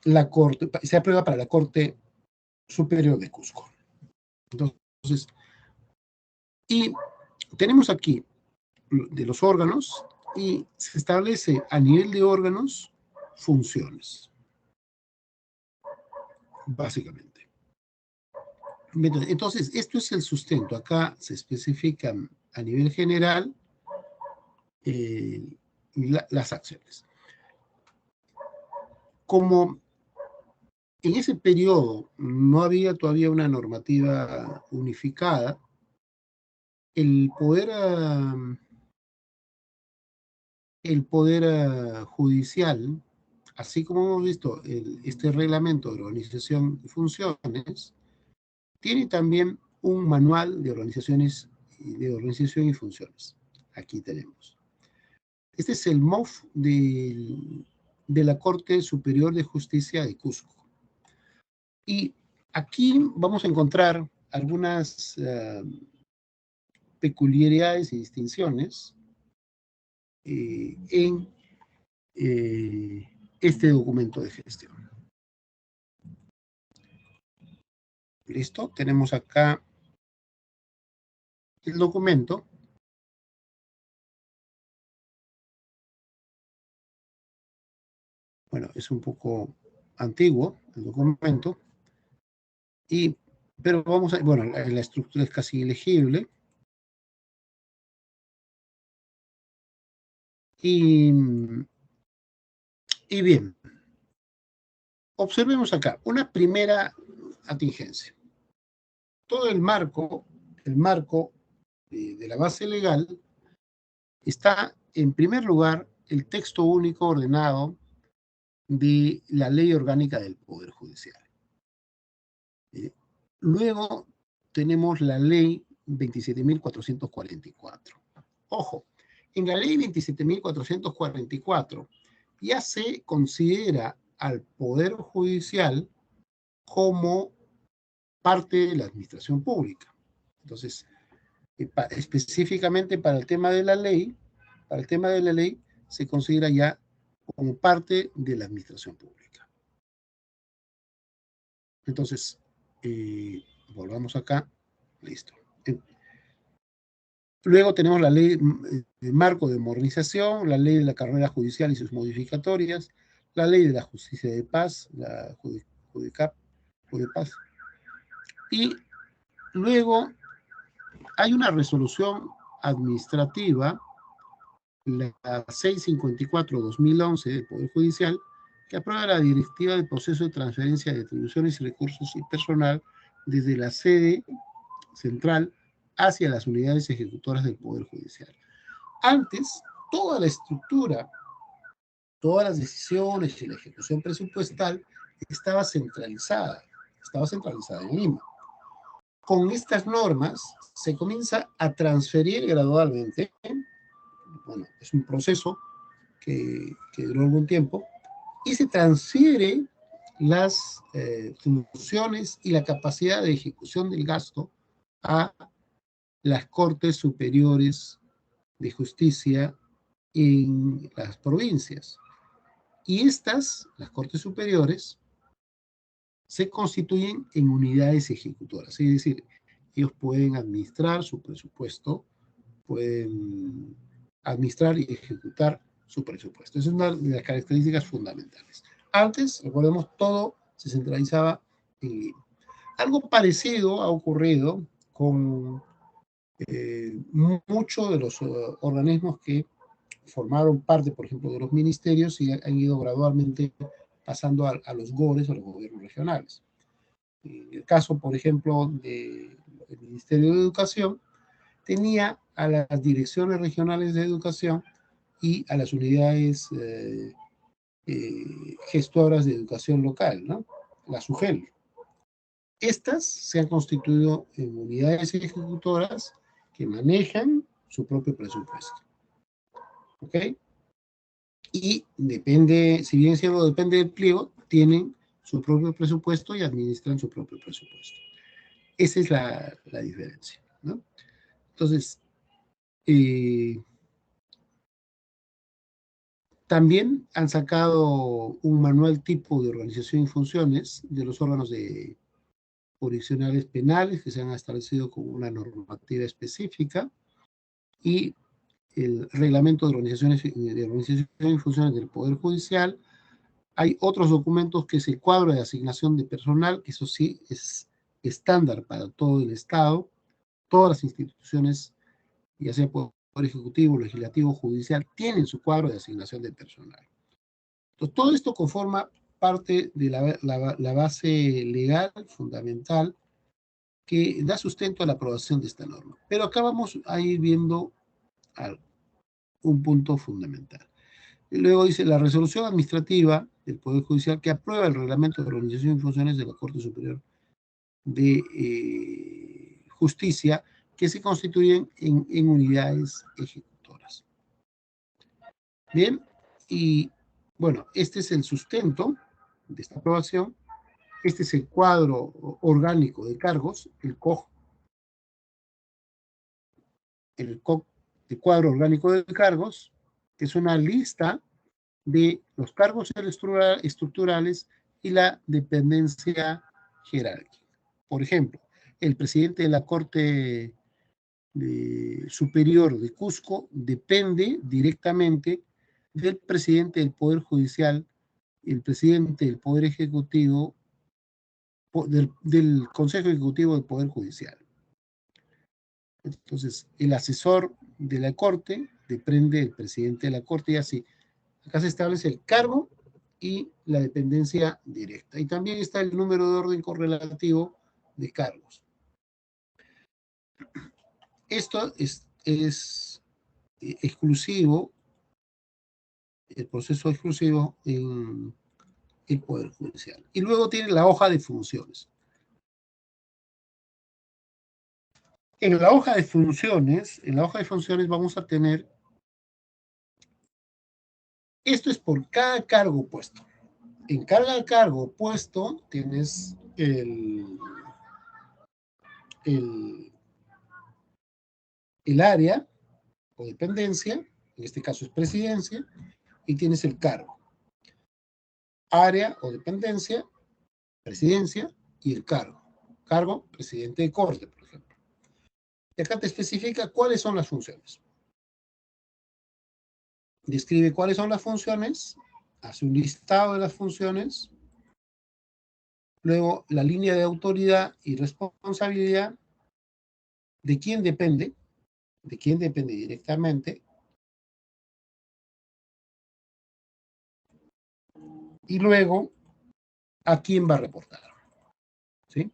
la Corte, se aprueba para la Corte Superior de Cusco. Entonces, y tenemos aquí de los órganos y se establece a nivel de órganos funciones, básicamente. Entonces, esto es el sustento. Acá se especifican a nivel general las acciones. Como en ese periodo no había todavía una normativa unificada, el poder judicial, así como hemos visto este reglamento de organización y funciones, tiene también un manual de organización y funciones. Aquí tenemos. Este es el MOF de la Corte Superior de Justicia de Cusco. Y aquí vamos a encontrar algunas peculiaridades y distinciones en este documento de gestión. ¿Listo? Tenemos acá el documento. Bueno, es un poco antiguo el documento, pero vamos a, bueno, la estructura es casi ilegible. Y bien, observemos acá una primera atingencia. Todo el marco de la base legal está, en primer lugar, el texto único ordenado de la Ley Orgánica del Poder Judicial. Luego tenemos la Ley 27.444. Ojo, en la Ley 27.444 ya se considera al Poder Judicial como parte de la administración pública. Entonces, específicamente para el tema de la ley, se considera ya como parte de la administración pública. Entonces, volvamos acá, listo. Luego tenemos la ley de marco de modernización, la ley de la carrera judicial y sus modificatorias, la ley de la justicia de paz, la Judicap, Judipaz. Y luego hay una resolución administrativa, la 654-2011 del Poder Judicial, que aprueba la directiva del proceso de transferencia de atribuciones y recursos y personal desde la sede central hacia las unidades ejecutoras del Poder Judicial. Antes, toda la estructura, todas las decisiones y la ejecución presupuestal estaba centralizada en Lima. Con estas normas se comienza a transferir gradualmente, bueno, es un proceso que duró algún tiempo, y se transfiere las funciones y la capacidad de ejecución del gasto a las Cortes Superiores de Justicia en las provincias. Y estas, las Cortes Superiores, se constituyen en unidades ejecutoras, es decir, ellos pueden administrar su presupuesto, pueden administrar y ejecutar su presupuesto. Esa es una de las características fundamentales. Antes, recordemos, todo se centralizaba en Lima. Algo parecido ha ocurrido con muchos de los organismos que formaron parte, por ejemplo, de los ministerios y han ido gradualmente pasando a los GORES, a los gobiernos regionales. En el caso, por ejemplo, del Ministerio de Educación, tenía a las direcciones regionales de educación y a las unidades gestoras de educación local, ¿no? La SUGEL. Estas se han constituido en unidades ejecutoras que manejan su propio presupuesto. ¿Ok? Y depende, si bien cierto depende del pliego, tienen su propio presupuesto y administran su propio presupuesto. Esa es la diferencia, ¿no? Entonces, también han sacado un manual tipo de organización y funciones de los órganos jurisdiccionales penales que se han establecido con una normativa específica y el reglamento de organización y funciones del Poder Judicial. Hay otros documentos que es el cuadro de asignación de personal, que eso sí es estándar para todo el Estado, todas las instituciones, ya sea Poder Ejecutivo, Legislativo, Judicial, tienen su cuadro de asignación de personal. Entonces, todo esto conforma parte de la base legal fundamental que da sustento a la aprobación de esta norma. Pero acá vamos a ir viendo algo, un punto fundamental. Y luego dice, la resolución administrativa del Poder Judicial que aprueba el reglamento de organización y funciones de la Corte Superior de Justicia que se constituyen en unidades ejecutoras. Bien, y bueno, este es el sustento de esta aprobación. Este es el cuadro orgánico de cargos, el COG, el cuadro orgánico de cargos, que es una lista de los cargos estructurales y la dependencia jerárquica. Por ejemplo, el presidente de la Corte Superior de Cusco depende directamente del presidente del Poder Judicial, el presidente del Poder Ejecutivo, del Consejo Ejecutivo del Poder Judicial. Entonces, el asesor de la Corte depende del presidente de la Corte y así. Acá se establece el cargo y la dependencia directa. Y también está el número de orden correlativo de cargos. Esto es exclusivo, el proceso exclusivo en el Poder Judicial. Y luego tiene la hoja de funciones. En la hoja de funciones vamos a tener, esto es por cada cargo puesto. En cada cargo puesto tienes el área o dependencia, en este caso es presidencia, y tienes el cargo. Área o dependencia, presidencia y el cargo. Cargo, presidente de corte, por ejemplo. Y acá te especifica cuáles son las funciones. Describe cuáles son las funciones, hace un listado de las funciones, luego la línea de autoridad y responsabilidad, de quién depende directamente, y luego a quién va a reportar, ¿sí?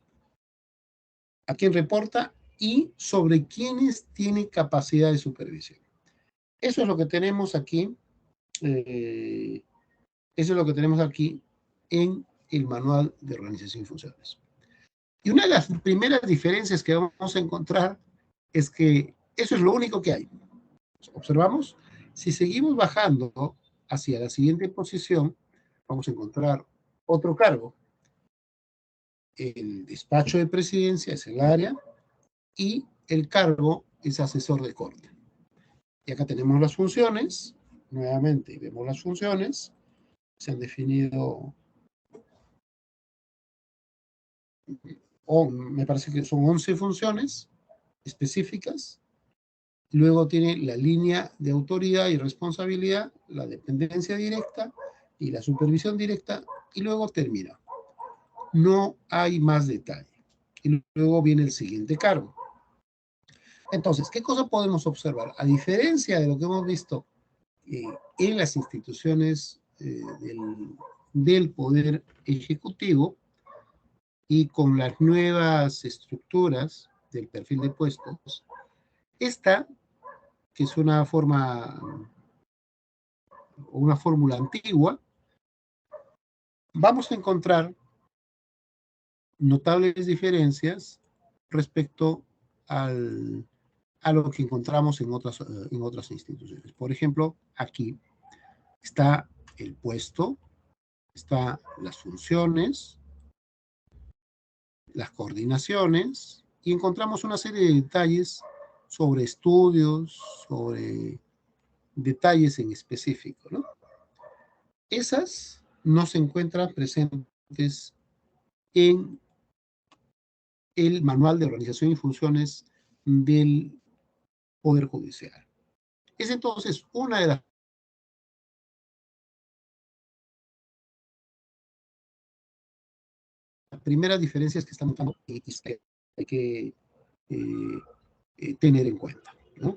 A quién reporta y sobre quiénes tiene capacidad de supervisión. Eso es lo que tenemos aquí, eso es lo que tenemos aquí en el manual de organización y funciones. Y una de las primeras diferencias que vamos a encontrar es que eso es lo único que hay. Observamos, si seguimos bajando hacia la siguiente posición, vamos a encontrar otro cargo. El despacho de presidencia es el área y el cargo es asesor de corte. Y acá tenemos las funciones, nuevamente vemos las funciones, se han definido, me parece que son 11 funciones específicas. Luego tiene la línea de autoridad y responsabilidad, la dependencia directa y la supervisión directa, y luego termina. No hay más detalle. Y luego viene el siguiente cargo. Entonces, ¿qué cosa podemos observar? A diferencia de lo que hemos visto en las instituciones del Poder Ejecutivo y con las nuevas estructuras del perfil de puestos, esta, que es una fórmula antigua, vamos a encontrar notables diferencias respecto a lo que encontramos en otras instituciones. Por ejemplo, aquí está el puesto, están las funciones, las coordinaciones, y encontramos una serie de detalles sobre estudios, sobre detalles en específico, ¿no? Esas no se encuentran presentes en el manual de organización y funciones del Poder Judicial. Es entonces una de las primeras diferencias que estamos dando y que hay que tener en cuenta, ¿no?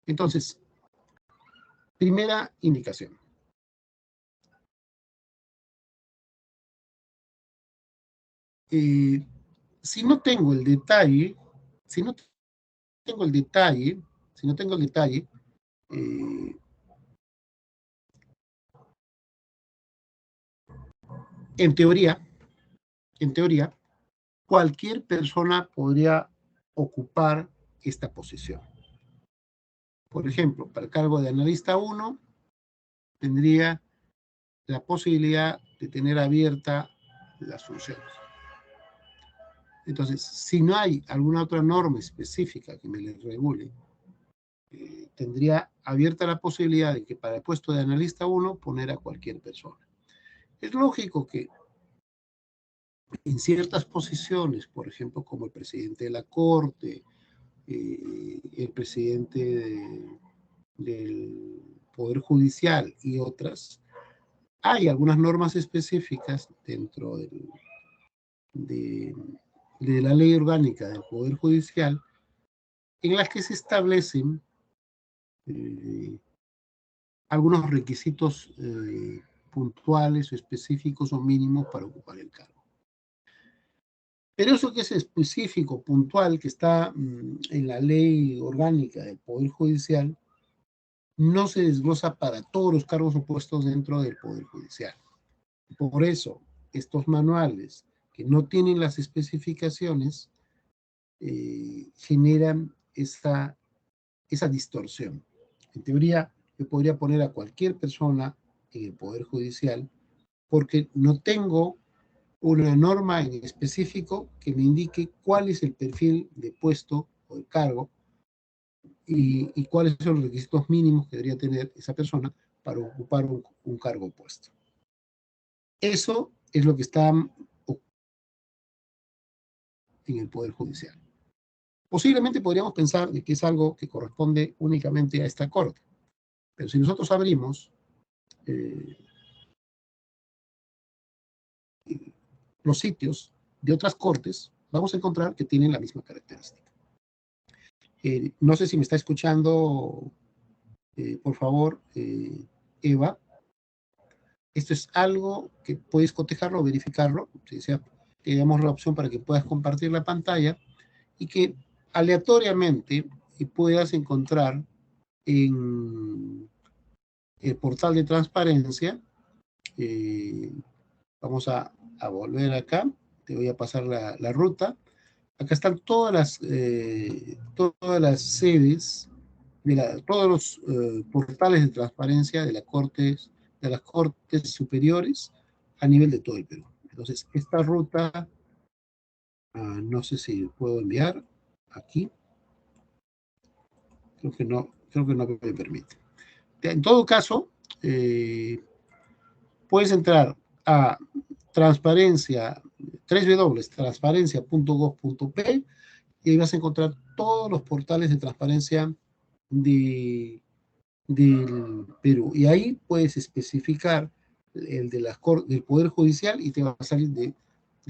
Entonces, primera indicación. Si no tengo el detalle, en teoría, cualquier persona podría ocupar esta posición. Por ejemplo, para el cargo de analista 1, tendría la posibilidad de tener abierta las funciones. Entonces, si no hay alguna otra norma específica que me le regule, tendría abierta la posibilidad de que para el puesto de analista 1 poner a cualquier persona. Es lógico que en ciertas posiciones, por ejemplo, como el presidente de la Corte, el presidente del Poder Judicial y otras, hay algunas normas específicas dentro de la ley orgánica del Poder Judicial en las que se establecen algunos requisitos puntuales o específicos o mínimos para ocupar el cargo. Pero eso que es específico, puntual, que está en la ley orgánica del Poder Judicial, no se desglosa para todos los cargos o puestos dentro del Poder Judicial. Por eso, estos manuales que no tienen las especificaciones generan esa distorsión. En teoría, yo podría poner a cualquier persona en el Poder Judicial porque no tengo una norma en específico que me indique cuál es el perfil de puesto o de cargo y cuáles son los requisitos mínimos que debería tener esa persona para ocupar un cargo puesto. Eso es lo que está en el Poder Judicial. Posiblemente podríamos pensar de que es algo que corresponde únicamente a esta Corte, pero si nosotros abrimos los sitios de otras cortes, vamos a encontrar que tienen la misma característica. No sé si me está escuchando, por favor, Eva. Esto es algo que puedes cotejarlo o verificarlo, si sea, te damos la opción para que puedas compartir la pantalla y que aleatoriamente puedas encontrar en el portal de transparencia. Vamos a volver acá, te voy a pasar la ruta. Acá están todas las sedes, todos los portales de transparencia de las cortes superiores a nivel de todo el Perú. Entonces, esta ruta, no sé si puedo enviar aquí. Creo que no me permite. En todo caso, puedes entrar a transparencia, www.transparencia.gov.p, y ahí vas a encontrar todos los portales de transparencia del Perú. Y ahí puedes especificar el de del Poder Judicial y te va a salir de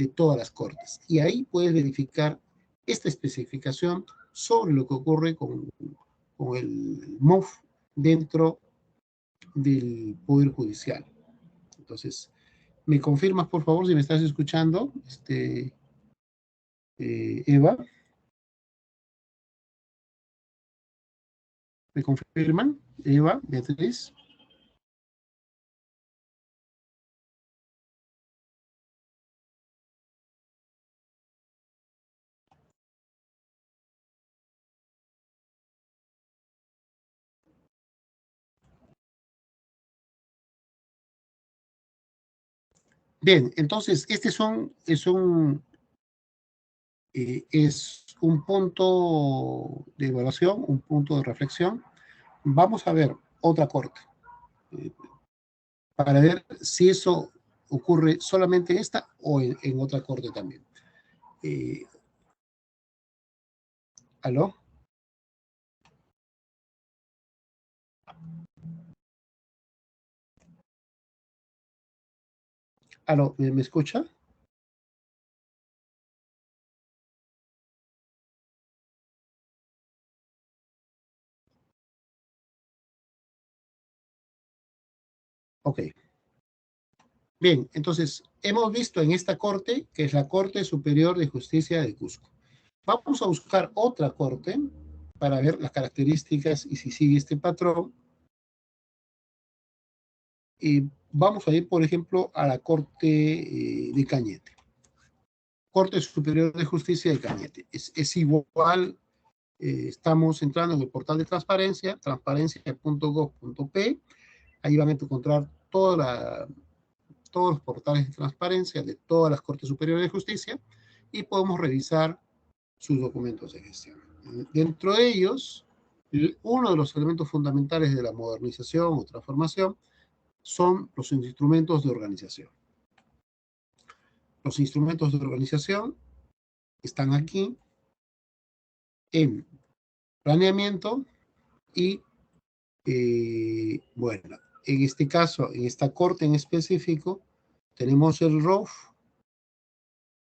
todas las cortes. Y ahí puedes verificar esta especificación sobre lo que ocurre con el MOF dentro del Poder Judicial. Entonces, ¿me confirmas, por favor, si me estás escuchando, Eva? ¿Me confirman? Eva, Beatriz. Bien, entonces, este es un punto de evaluación, un punto de reflexión. Vamos a ver otra corte para ver si eso ocurre solamente en esta o en otra corte también. ¿Aló? ¿Aló? ¿Me escucha? Ok. Bien, entonces, hemos visto en esta corte, que es la Corte Superior de Justicia de Cusco. Vamos a buscar otra corte para ver las características y si sigue este patrón. Y vamos a ir, por ejemplo, a la Corte de Cañete. Corte Superior de Justicia de Cañete. Es igual, estamos entrando en el portal de transparencia, transparencia.gov.p. Ahí van a encontrar todos los portales de transparencia de todas las Cortes Superiores de Justicia y podemos revisar sus documentos de gestión. Dentro de ellos, uno de los elementos fundamentales de la modernización o transformación son los instrumentos de organización. Los instrumentos de organización están aquí en planeamiento y, bueno, en este caso, en esta corte en específico, tenemos el ROF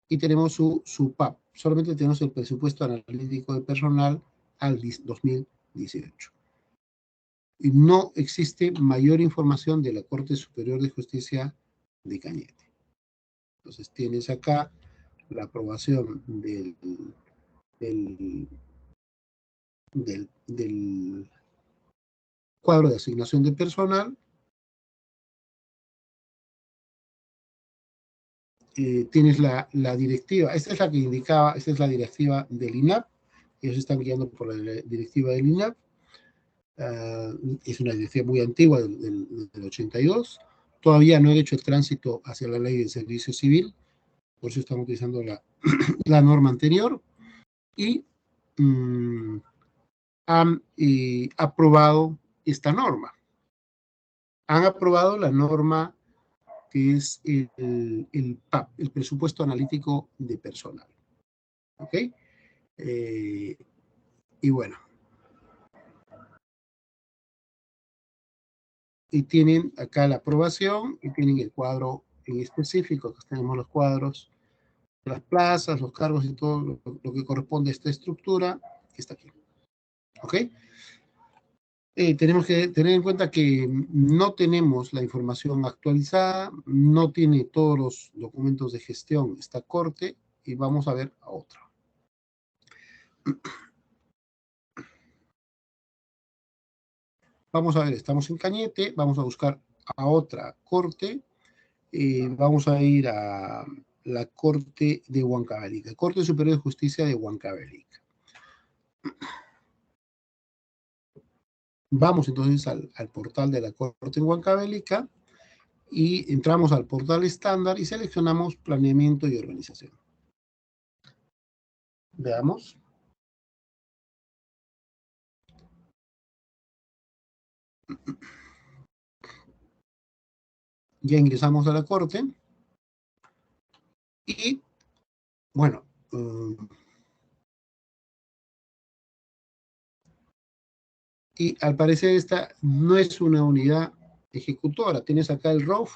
y tenemos su PAP. Solamente tenemos el presupuesto analítico de personal al 2018. Y no existe mayor información de la Corte Superior de Justicia de Cañete. Entonces tienes acá la aprobación del cuadro de asignación de personal. Tienes la directiva, esta es la que indicaba, esta es la directiva del INAP, ellos están guiando por la directiva del INAP. Es una directiva muy antigua del 82, todavía no he hecho el tránsito hacia la ley del servicio civil, por eso estamos utilizando la norma anterior, y han aprobado esta norma. Han aprobado la norma que es el PAP, el presupuesto analítico de personal. ¿Ok? Y bueno. Y tienen acá la aprobación y tienen el cuadro en específico. Acá tenemos los cuadros, las plazas, los cargos y todo lo que corresponde a esta estructura que está aquí. ¿Ok? Tenemos que tener en cuenta que no tenemos la información actualizada, no tiene todos los documentos de gestión esta corte, y vamos a ver a otra. Vamos a ver, estamos en Cañete, vamos a buscar a otra corte, vamos a ir a la Corte de Huancavelica, Corte Superior de Justicia de Huancavelica. Vamos entonces al portal de la Corte en Huancavelica y entramos al portal estándar y seleccionamos planeamiento y organización. Veamos. Ya ingresamos a la Corte y, bueno, y al parecer esta no es una unidad ejecutora. Tienes acá el ROF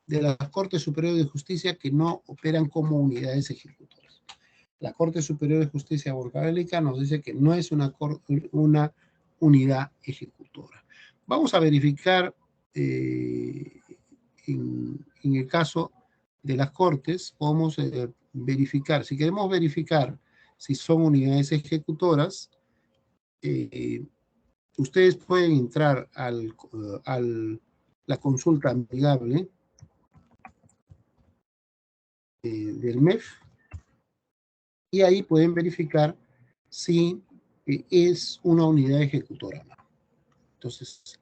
de las Cortes Superiores de Justicia que no operan como unidades ejecutoras. La Corte Superior de Justicia de Huancavelica nos dice que no es una unidad ejecutora. Vamos a verificar en el caso de las Cortes, podemos verificar, si queremos verificar si son unidades ejecutoras, ustedes pueden entrar a la consulta amigable del MEF y ahí pueden verificar si es una unidad ejecutora. Entonces,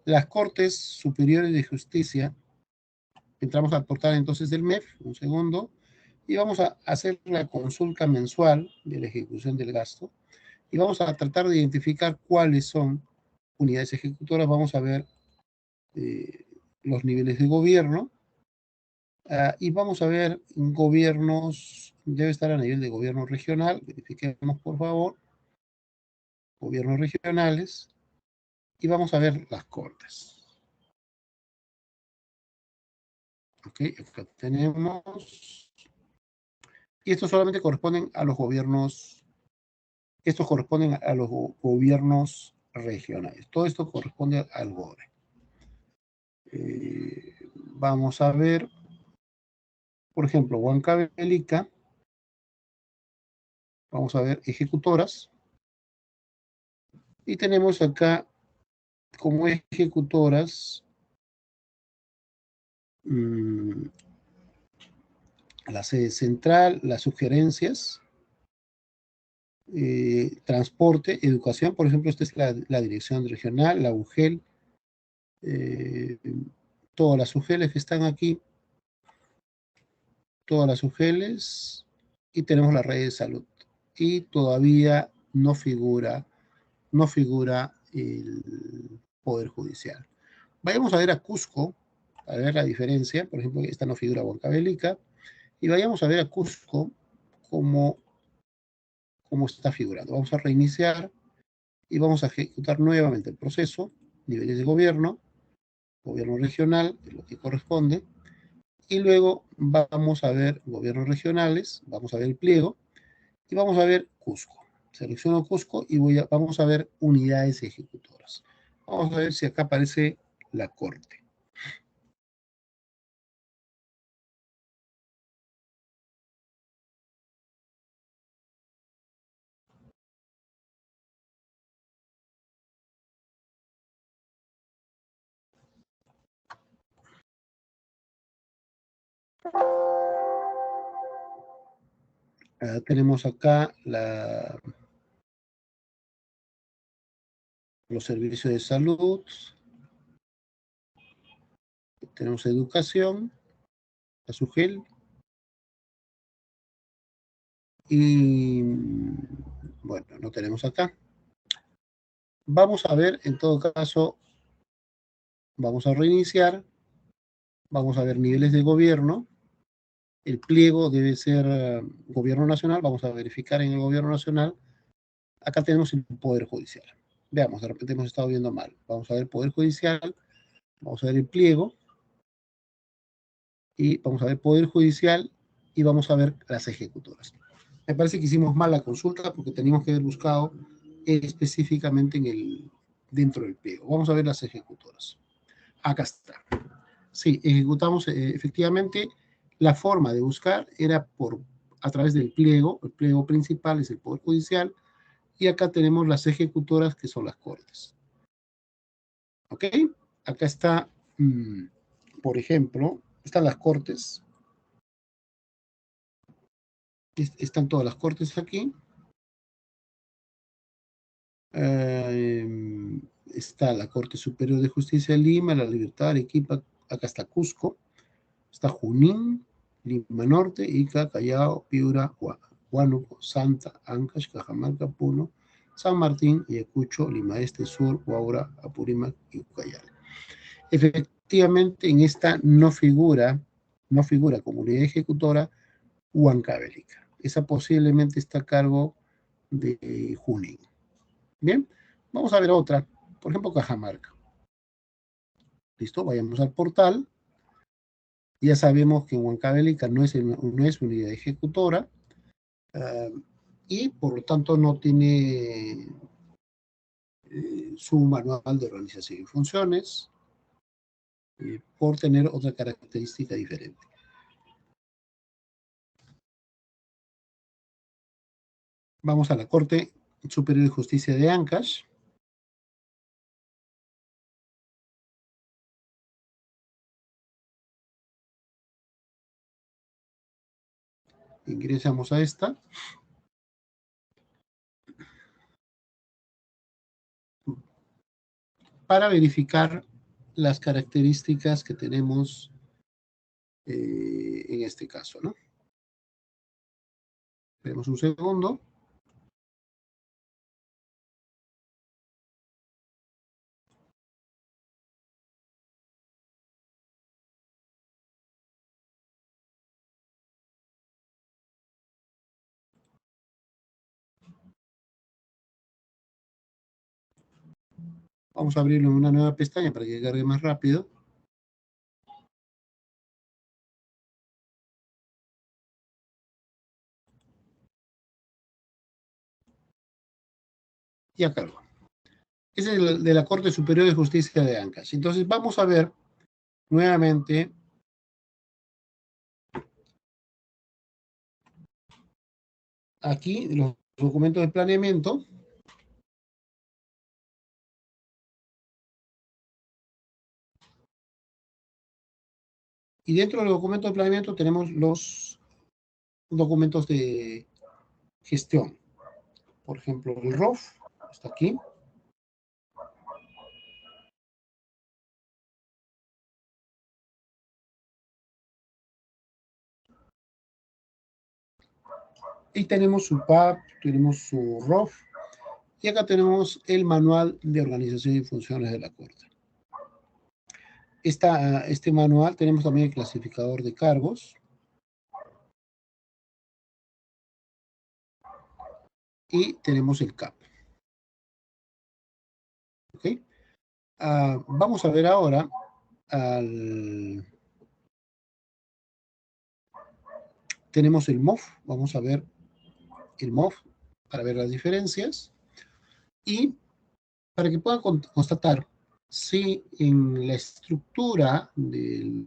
las Cortes Superiores de Justicia, entramos al portal entonces del MEF, un segundo, y vamos a hacer la consulta mensual de la ejecución del gasto y vamos a tratar de identificar cuáles son unidades ejecutoras. Vamos a ver los niveles de gobierno y vamos a ver gobiernos, debe estar a nivel de gobierno regional, verifiquemos por favor, gobiernos regionales, y vamos a ver las cortes. Ok, acá tenemos, y estos solamente corresponden a los gobiernos, estos corresponden a los gobiernos regionales, todo esto corresponde al GORE. Vamos a ver, por ejemplo, Huancavelica, vamos a ver ejecutoras, y tenemos acá como ejecutoras la sede central, las sugerencias, transporte, educación, por ejemplo, esta es la dirección regional, la UGEL, todas las UGELes que están aquí, todas las UGELes, y tenemos la red de salud. Y todavía no figura el Poder Judicial. Vayamos a ver a Cusco, a ver la diferencia. Por ejemplo, esta no figura Huancavelica. Y vayamos a ver a Cusco cómo está figurando. Vamos a reiniciar y vamos a ejecutar nuevamente el proceso, niveles de gobierno regional, es lo que corresponde, y luego vamos a ver gobiernos regionales, vamos a ver el pliego, y vamos a ver Cusco. Selecciono Cusco y vamos a ver unidades ejecutoras. Vamos a ver si acá aparece la corte. Tenemos acá los servicios de salud, tenemos educación, la SUGEL, y bueno, no tenemos acá. Vamos a ver, en todo caso, vamos a reiniciar, vamos a ver niveles de gobierno, el pliego debe ser gobierno nacional, vamos a verificar en el gobierno nacional, acá tenemos el Poder Judicial. Veamos, de repente hemos estado viendo mal. Vamos a ver el Poder Judicial, vamos a ver el pliego, y vamos a ver Poder Judicial, y vamos a ver las ejecutoras. Me parece que hicimos mal la consulta porque teníamos que haber buscado específicamente dentro del pliego. Vamos a ver las ejecutoras. Acá está. Sí, ejecutamos efectivamente. La forma de buscar era a través del pliego. El pliego principal es el Poder Judicial, y acá tenemos las ejecutoras, que son las Cortes. ¿Ok? Acá está, por ejemplo, están las Cortes. Están todas las Cortes aquí. Está la Corte Superior de Justicia de Lima, La Libertad, Arequipa, acá está Cusco, está Junín, Lima Norte, Ica, Callao, Piura, Huánuco, Santa, Ancash, Cajamarca, Puno, San Martín, Ayacucho, Lima Este, Sur, Huaura, Apurímac y Ucayali. Efectivamente, en esta no figura como unidad ejecutora Huancavelica. Esa posiblemente está a cargo de Junín. Bien, vamos a ver otra, por ejemplo, Cajamarca. ¿Listo? Vayamos al portal. Ya sabemos que Huancavelica no es unidad ejecutora, y por lo tanto no tiene su manual de organización y funciones, por tener otra característica diferente. Vamos a la Corte Superior de Justicia de Ancash. Ingresamos a esta. Para verificar las características que tenemos en este caso, ¿no? Tenemos un segundo. Vamos a abrirlo en una nueva pestaña para que cargue más rápido. Ya cargo. Ese es el de la Corte Superior de Justicia de Ancash. Entonces vamos a ver nuevamente aquí los documentos de planeamiento. Y dentro del documento de planeamiento tenemos los documentos de gestión. Por ejemplo, el ROF está aquí. Y tenemos su PAP, tenemos su ROF. Y acá tenemos el manual de organización y funciones de la Corte. Este manual tenemos también el clasificador de cargos. Y tenemos el CAP. ¿Ok? Vamos a ver ahora tenemos el MOF. Vamos a ver el MOF para ver las diferencias. Y para que puedan constatar si en la estructura del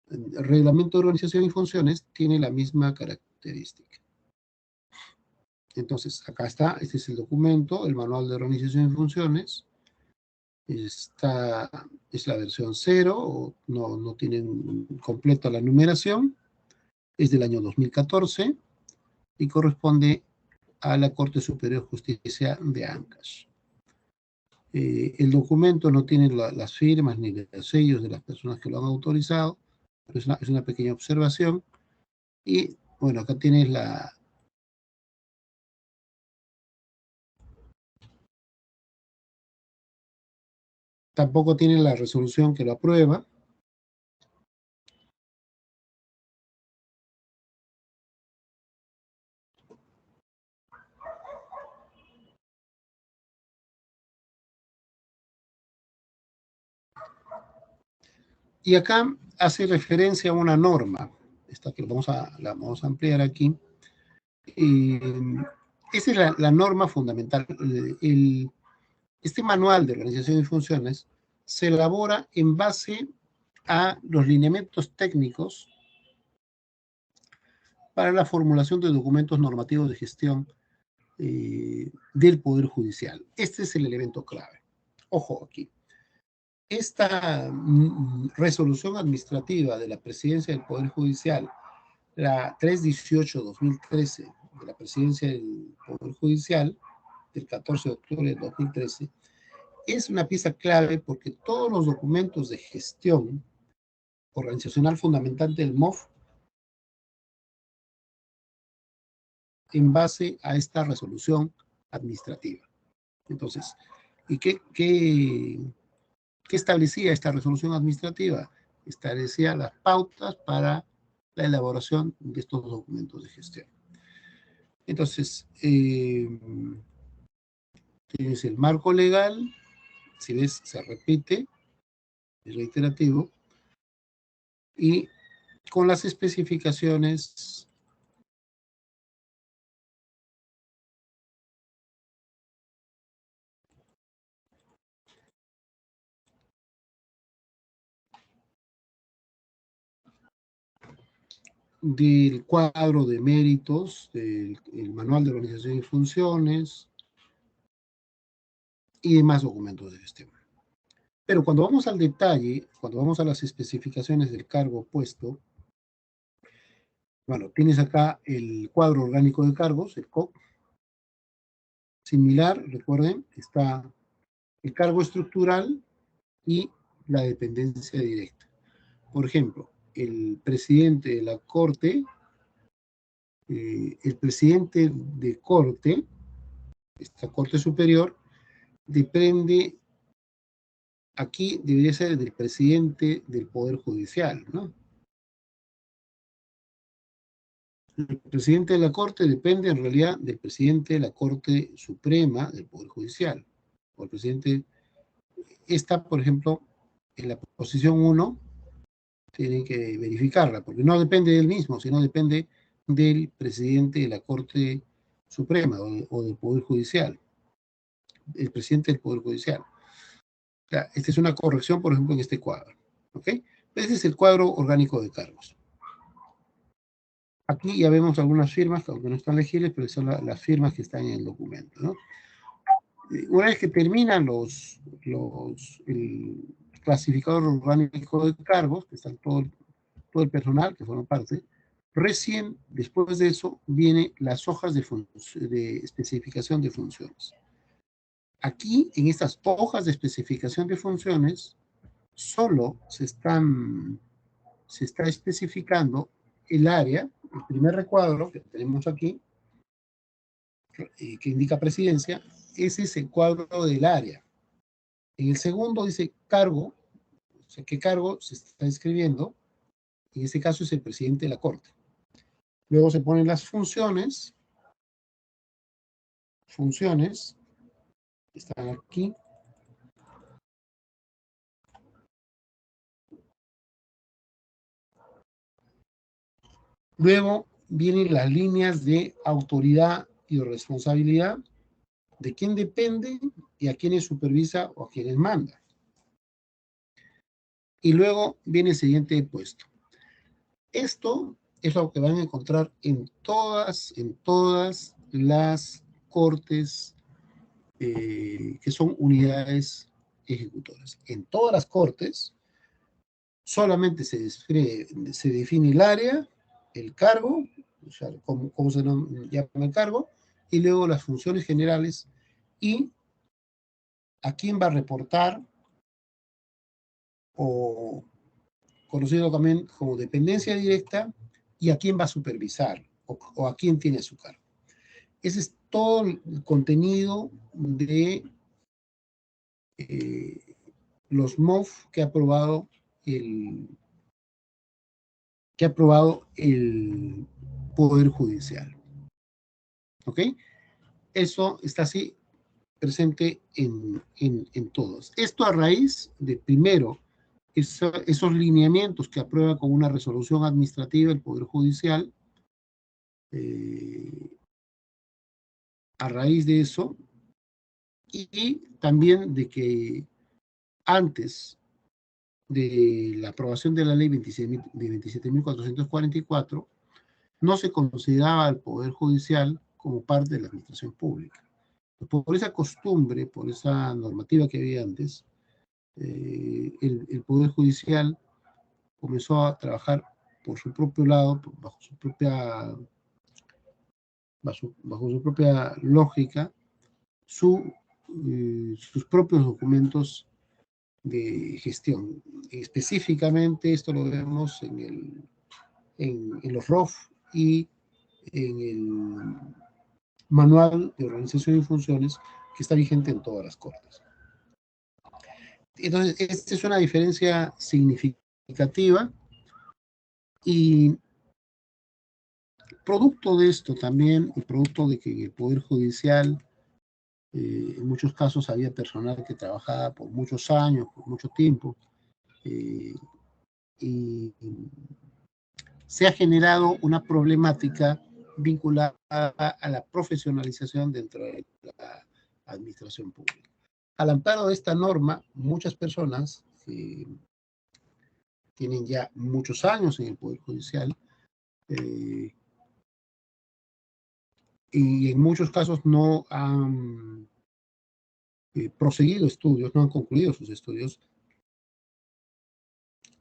reglamento de organización y funciones tiene la misma característica. Entonces, acá está, este es el documento, el manual de organización y funciones. Esta es la versión 0, no tienen completa la numeración. Es del año 2014 y corresponde a la Corte Superior de Justicia de Ancash. El documento no tiene las firmas ni los sellos de las personas que lo han autorizado, pero es una pequeña observación. Y bueno, acá tienes tampoco tiene la resolución que lo aprueba. Y acá hace referencia a una norma, esta que la vamos a ampliar aquí. Esa es la norma fundamental. Este manual de organización y funciones se elabora en base a los lineamientos técnicos para la formulación de documentos normativos de gestión del Poder Judicial. Este es el elemento clave. Ojo aquí. Esta resolución administrativa de la Presidencia del Poder Judicial, la 318-2013 de la Presidencia del Poder Judicial, del 14 de octubre de 2013, es una pieza clave porque todos los documentos de gestión organizacional fundamental del MOF en base a esta resolución administrativa. Entonces, ¿y qué establecía esta resolución administrativa? Establecía las pautas para la elaboración de estos documentos de gestión. Entonces, tienes el marco legal, si ves, se repite, es reiterativo, y con las especificaciones del cuadro de méritos, del manual de organización y funciones y demás documentos de gestión. Pero cuando vamos al detalle, cuando vamos a las especificaciones del cargo puesto, bueno, tienes acá el cuadro orgánico de cargos, el COC. Similar, recuerden, está el cargo estructural y la dependencia directa. Por ejemplo, el presidente de la Corte, el presidente de Corte, esta Corte Superior, depende, aquí debería ser del presidente del Poder Judicial, ¿no? El presidente de la Corte depende en realidad del presidente de la Corte Suprema del Poder Judicial. O el presidente está, por ejemplo, en la posición 1, tienen que verificarla, porque no depende del mismo, sino depende del presidente de la Corte Suprema o del Poder Judicial, el presidente del Poder Judicial. O sea, esta es una corrección, por ejemplo, en este cuadro. ¿Ok? Este es el cuadro orgánico de cargos. Aquí ya vemos algunas firmas, que aunque no están legibles, pero son las firmas que están en el documento, ¿no? Una vez que terminan el clasificador orgánico de cargos, que están todo el personal que forma parte, recién después de eso vienen las hojas de especificación de funciones. Aquí, en estas hojas de especificación de funciones, solo se está especificando el área, el primer recuadro que tenemos aquí, que indica presidencia, ese es el cuadro del área. En el segundo dice cargo, o sea, qué cargo se está escribiendo, en este caso es el presidente de la Corte. Luego se ponen las funciones, están aquí. Luego vienen las líneas de autoridad y responsabilidad, de quién depende y a quiénes supervisa o a quiénes manda. Y luego viene el siguiente puesto. Esto es lo que van a encontrar en todas las cortes que son unidades ejecutoras. En todas las cortes solamente se define el área, el cargo, o sea, cómo se llama el cargo, y luego las funciones generales y a quién va a reportar, o conocido también como dependencia directa, y a quién va a supervisar, o a quién tiene su cargo. Ese es todo el contenido de los MOF que ha aprobado el Poder Judicial. ¿Ok? Eso está así presente en todos. Esto a raíz de, primero, esos lineamientos que aprueba con una resolución administrativa el Poder Judicial. A raíz de eso, y también de que antes de la aprobación de la ley 27.444, no se consideraba al Poder Judicial como parte de la administración pública. Por esa costumbre, por esa normativa que había antes, el Poder Judicial comenzó a trabajar por su propio lado, bajo su propia lógica, sus propios documentos de gestión. Específicamente, esto lo vemos en los ROF y en el Manual de Organización y Funciones, que está vigente en todas las cortes. Entonces, esta es una diferencia significativa, y producto de esto también, y producto de que en el Poder Judicial, en muchos casos había personal que trabajaba por muchos años, por mucho tiempo, y se ha generado una problemática vinculada a la profesionalización dentro de la administración pública. Al amparo de esta norma, muchas personas que tienen ya muchos años en el Poder Judicial, y en muchos casos no han proseguido estudios, no han concluido sus estudios,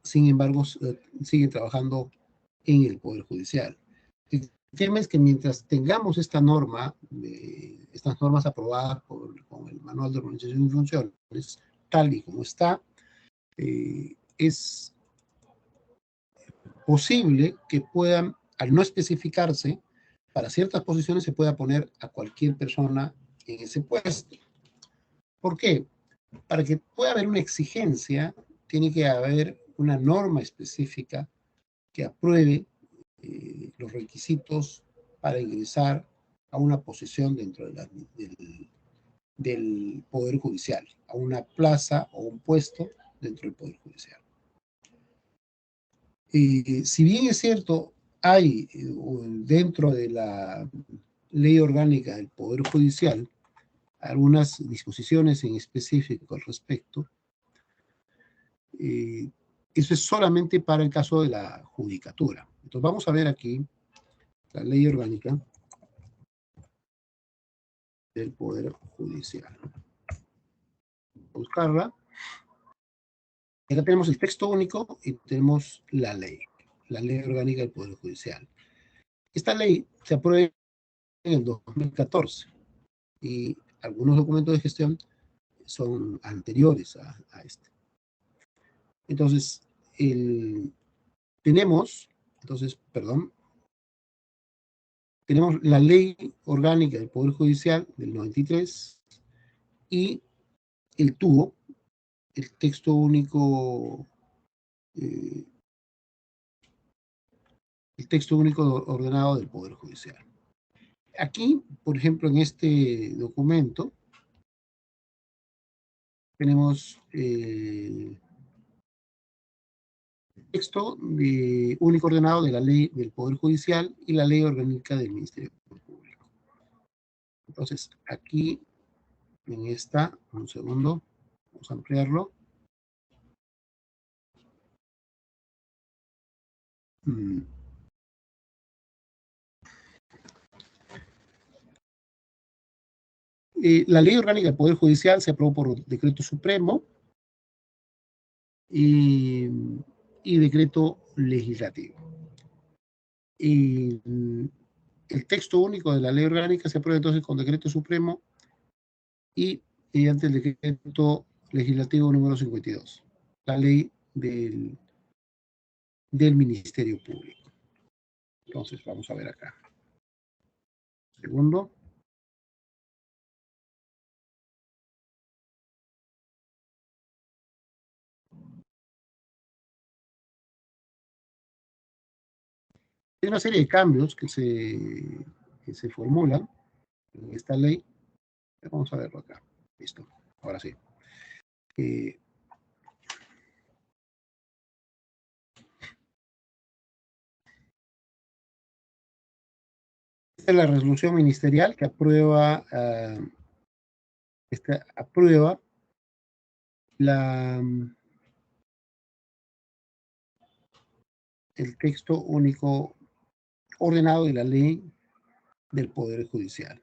sin embargo, siguen trabajando en el Poder Judicial. El tema es que mientras tengamos esta norma, estas normas aprobadas con el Manual de Organización y Funciones, tal y como está, es posible que puedan, al no especificarse, para ciertas posiciones se pueda poner a cualquier persona en ese puesto. ¿Por qué? Para que pueda haber una exigencia, tiene que haber una norma específica que apruebe los requisitos para ingresar a una posición dentro del Poder Judicial, a una plaza o un puesto dentro del Poder Judicial. Si bien es cierto, hay dentro de la ley orgánica del Poder Judicial algunas disposiciones en específico al respecto, eso es solamente para el caso de la judicatura. Entonces vamos a ver aquí la ley orgánica del Poder Judicial. Buscarla. Acá tenemos el texto único y tenemos la ley orgánica del Poder Judicial. Esta ley se aprueba en el 2014 y algunos documentos de gestión son anteriores a este. Entonces, tenemos la ley orgánica del Poder Judicial del 93 y el TUO, el texto único, ordenado del Poder Judicial. Aquí, por ejemplo, en este documento, tenemos el texto único ordenado de la ley del Poder Judicial y la ley orgánica del Ministerio Público. Entonces, aquí, en esta, un segundo, vamos a ampliarlo. La ley orgánica del Poder Judicial se aprobó por decreto supremo y decreto legislativo. Y el texto único de la ley orgánica se aprueba entonces con decreto supremo y mediante el decreto legislativo número 52, la ley del Ministerio Público. Entonces vamos a ver acá. Segundo. Hay una serie de cambios que se formulan en esta ley. Vamos a verlo acá. Listo. Ahora sí. Esta es la resolución ministerial que aprueba, aprueba el texto único ordenado de la ley del Poder Judicial.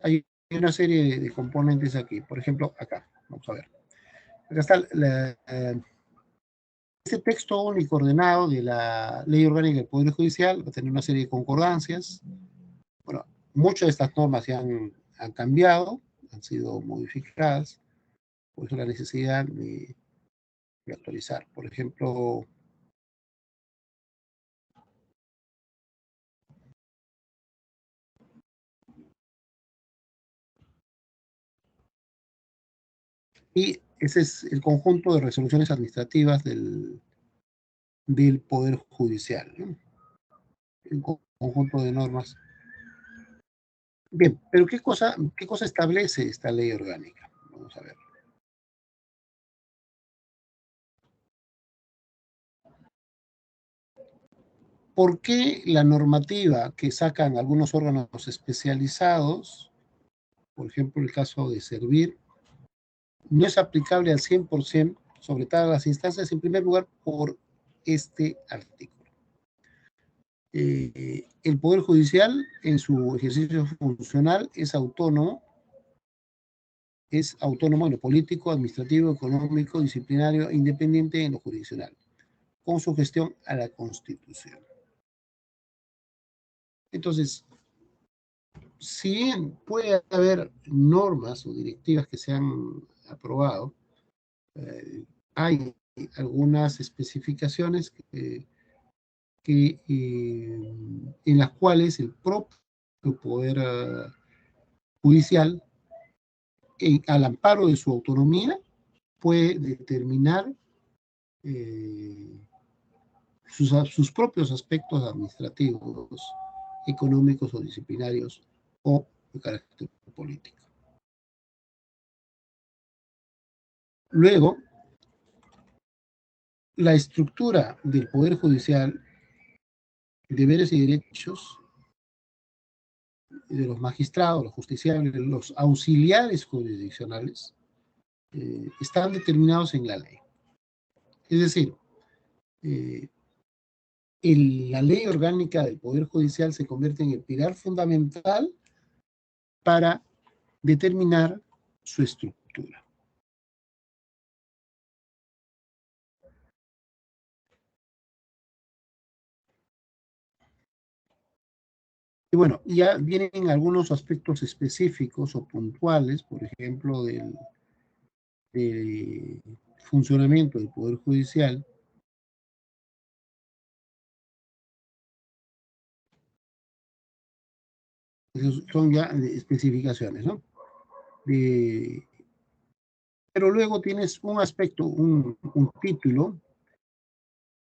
Hay una serie de componentes aquí. Por ejemplo, acá. Vamos a ver. Acá está este texto único ordenado de la Ley Orgánica del Poder Judicial. Va a tener una serie de concordancias. Bueno, muchas de estas normas ya han cambiado, han sido modificadas. Por eso la necesidad de actualizar. Por ejemplo, y ese es el conjunto de resoluciones administrativas del Poder Judicial, ¿no? El conjunto de normas. Bien, pero ¿qué cosa establece esta ley orgánica? Vamos a ver. ¿Por qué la normativa que sacan algunos órganos especializados, por ejemplo el caso de Servir, no es aplicable al 100% sobre todas las instancias? En primer lugar, por este artículo. El Poder Judicial, en su ejercicio funcional, es autónomo en lo político, administrativo, económico, disciplinario, independiente en lo jurisdiccional, con sujeción a la Constitución. Entonces, si bien puede haber normas o directivas que se han aprobado, hay algunas especificaciones en las cuales el propio Poder Judicial, al amparo de su autonomía, puede determinar sus propios aspectos administrativos, económicos o disciplinarios o de carácter político. Luego, la estructura del Poder Judicial, deberes y derechos de los magistrados, los justiciables, los auxiliares jurisdiccionales, están determinados en la ley. Es decir, la ley orgánica del Poder Judicial se convierte en el pilar fundamental para determinar su estructura. Y bueno, ya vienen algunos aspectos específicos o puntuales, por ejemplo, del funcionamiento del Poder Judicial. Esos son ya especificaciones, ¿no? Pero luego tienes un aspecto, un título,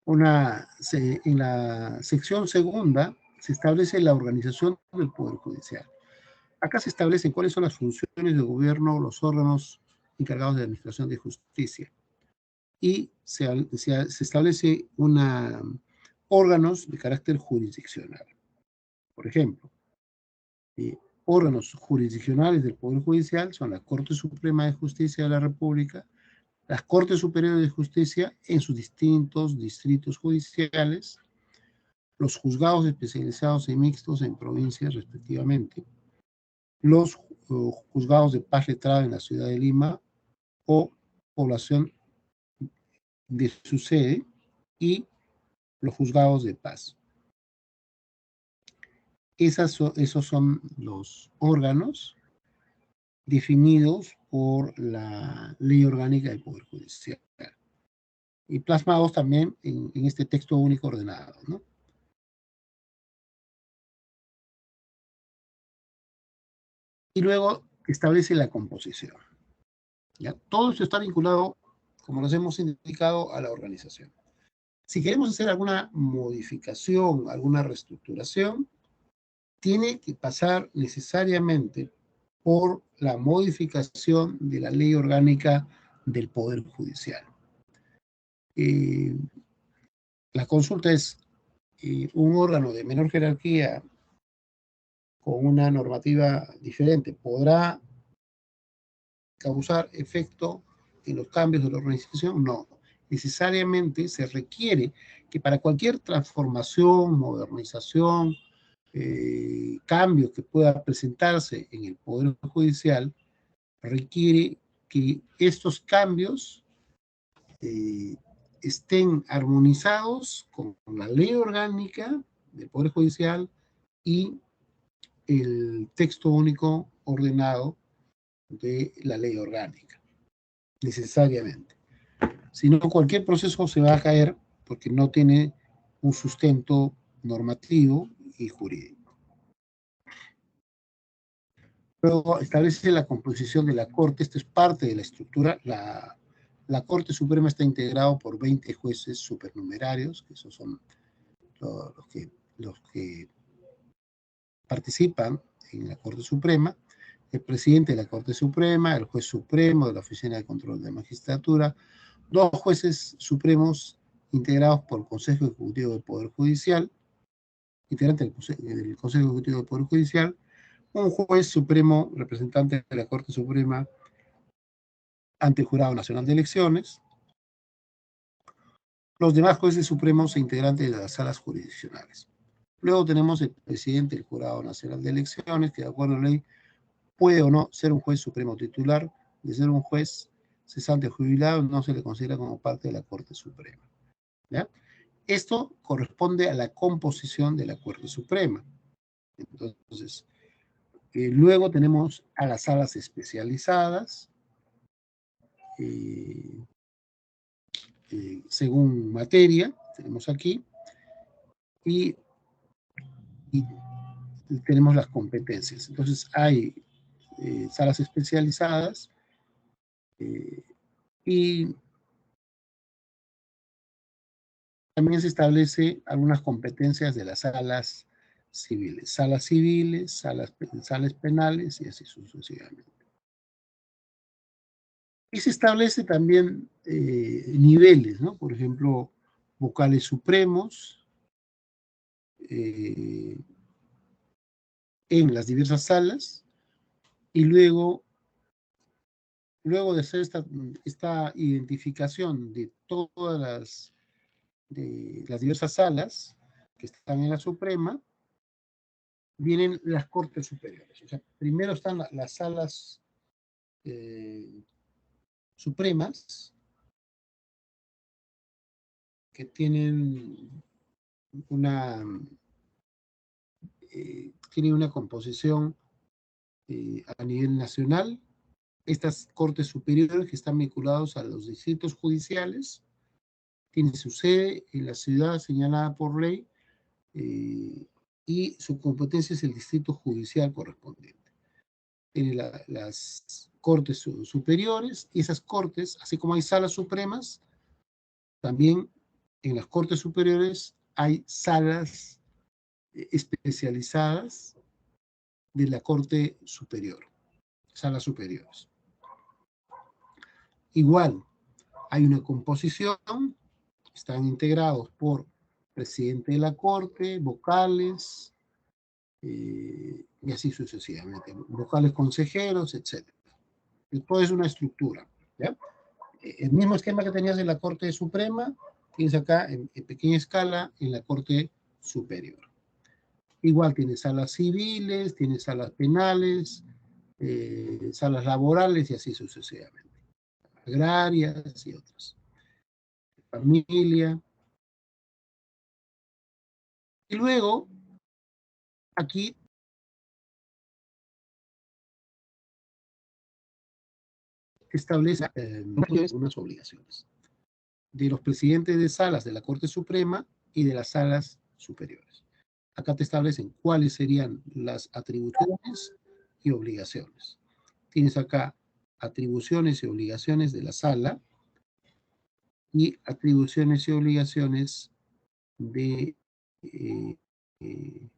en la sección segunda se establece la organización del Poder Judicial. Acá se establecen cuáles son las funciones del gobierno, los órganos encargados de administración de justicia. Y se establece órganos de carácter jurisdiccional. Por ejemplo, órganos jurisdiccionales del Poder Judicial son la Corte Suprema de Justicia de la República, las Cortes Superiores de Justicia en sus distintos distritos judiciales, los juzgados especializados y mixtos en provincias respectivamente, los juzgados de paz letrada en la ciudad de Lima o población de su sede, y los juzgados de paz. Esos son los órganos definidos por la Ley Orgánica del Poder Judicial y plasmados también en este texto único ordenado, ¿no? Y luego establece la composición. ¿Ya? Todo esto está vinculado, como nos hemos indicado, a la organización. Si queremos hacer alguna modificación, alguna reestructuración, tiene que pasar necesariamente por la modificación de la ley orgánica del Poder Judicial. La consulta es un órgano de menor jerarquía con una normativa diferente, ¿podrá causar efecto en los cambios de la organización? No. Necesariamente se requiere que para cualquier transformación, modernización, cambios que pueda presentarse en el Poder Judicial, requiere que estos cambios estén armonizados con la ley orgánica del Poder Judicial y el texto único ordenado de la ley orgánica, necesariamente. Si no, cualquier proceso se va a caer porque no tiene un sustento normativo y jurídico. Luego establece la composición de la Corte. Esto es parte de la estructura. La Corte Suprema está integrado por 20 jueces supernumerarios, que esos son los que participan en la Corte Suprema, el presidente de la Corte Suprema, el juez supremo de la Oficina de Control de Magistratura, 2 jueces supremos integrados por el Consejo Ejecutivo del Poder Judicial, integrante del Consejo Ejecutivo del Poder Judicial, un juez supremo representante de la Corte Suprema ante el Jurado Nacional de Elecciones, los demás jueces supremos e integrantes de las salas jurisdiccionales. Luego tenemos el presidente del Jurado Nacional de Elecciones, que de acuerdo a la ley puede o no ser un juez supremo titular. De ser un juez cesante o jubilado, no se le considera como parte de la Corte Suprema. ¿Ya? Esto corresponde a la composición de la Corte Suprema. Entonces, luego tenemos a las salas especializadas, según materia, tenemos aquí, y tenemos las competencias. Entonces, hay salas especializadas y también se establece algunas competencias de las salas civiles. Salas civiles, salas penales y así sucesivamente. Y se establece también niveles, ¿no? Por ejemplo, vocales supremos en las diversas salas, y luego de hacer esta identificación de todas las diversas salas que están en la Suprema, vienen las Cortes Superiores. O sea, primero están las salas supremas, que tienen una composición a nivel nacional. Estas Cortes Superiores, que están vinculados a los distritos judiciales, tienen su sede en la ciudad señalada por ley, y su competencia es el distrito judicial correspondiente. Tiene las Cortes Superiores, y esas Cortes, así como hay salas supremas, también en las Cortes Superiores hay salas especializadas de la Corte Superior, salas superiores. Igual, hay una composición, están integrados por presidente de la Corte, vocales, y así sucesivamente, vocales consejeros, etc. Todo es una estructura, ¿ya? El mismo esquema que tenías en la Corte Suprema, tienes acá en pequeña escala en la Corte Superior. Igual tienes salas civiles, tienes salas penales, salas laborales y así sucesivamente. Agrarias y otras. Familia. Y luego, aquí establece unas obligaciones de los presidentes de salas de la Corte Suprema y de las salas superiores. Acá te establecen cuáles serían las atribuciones y obligaciones. tienes acá atribuciones y obligaciones de la sala y atribuciones y obligaciones de, eh, eh,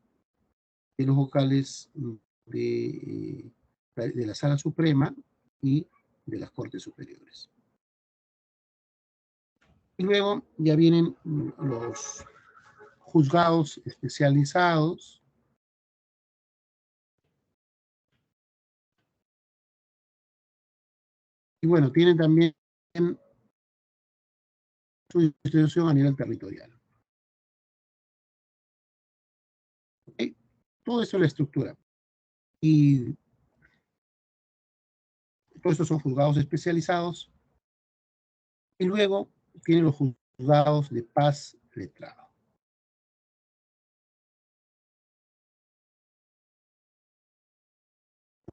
de los vocales de la Sala Suprema y de las Cortes Superiores. Y luego ya vienen los juzgados especializados. Y bueno, tienen también su distribución a nivel territorial. ¿Okay? Todo eso es la estructura. Y todos estos son juzgados especializados. Y luego tienen los juzgados de paz letrado.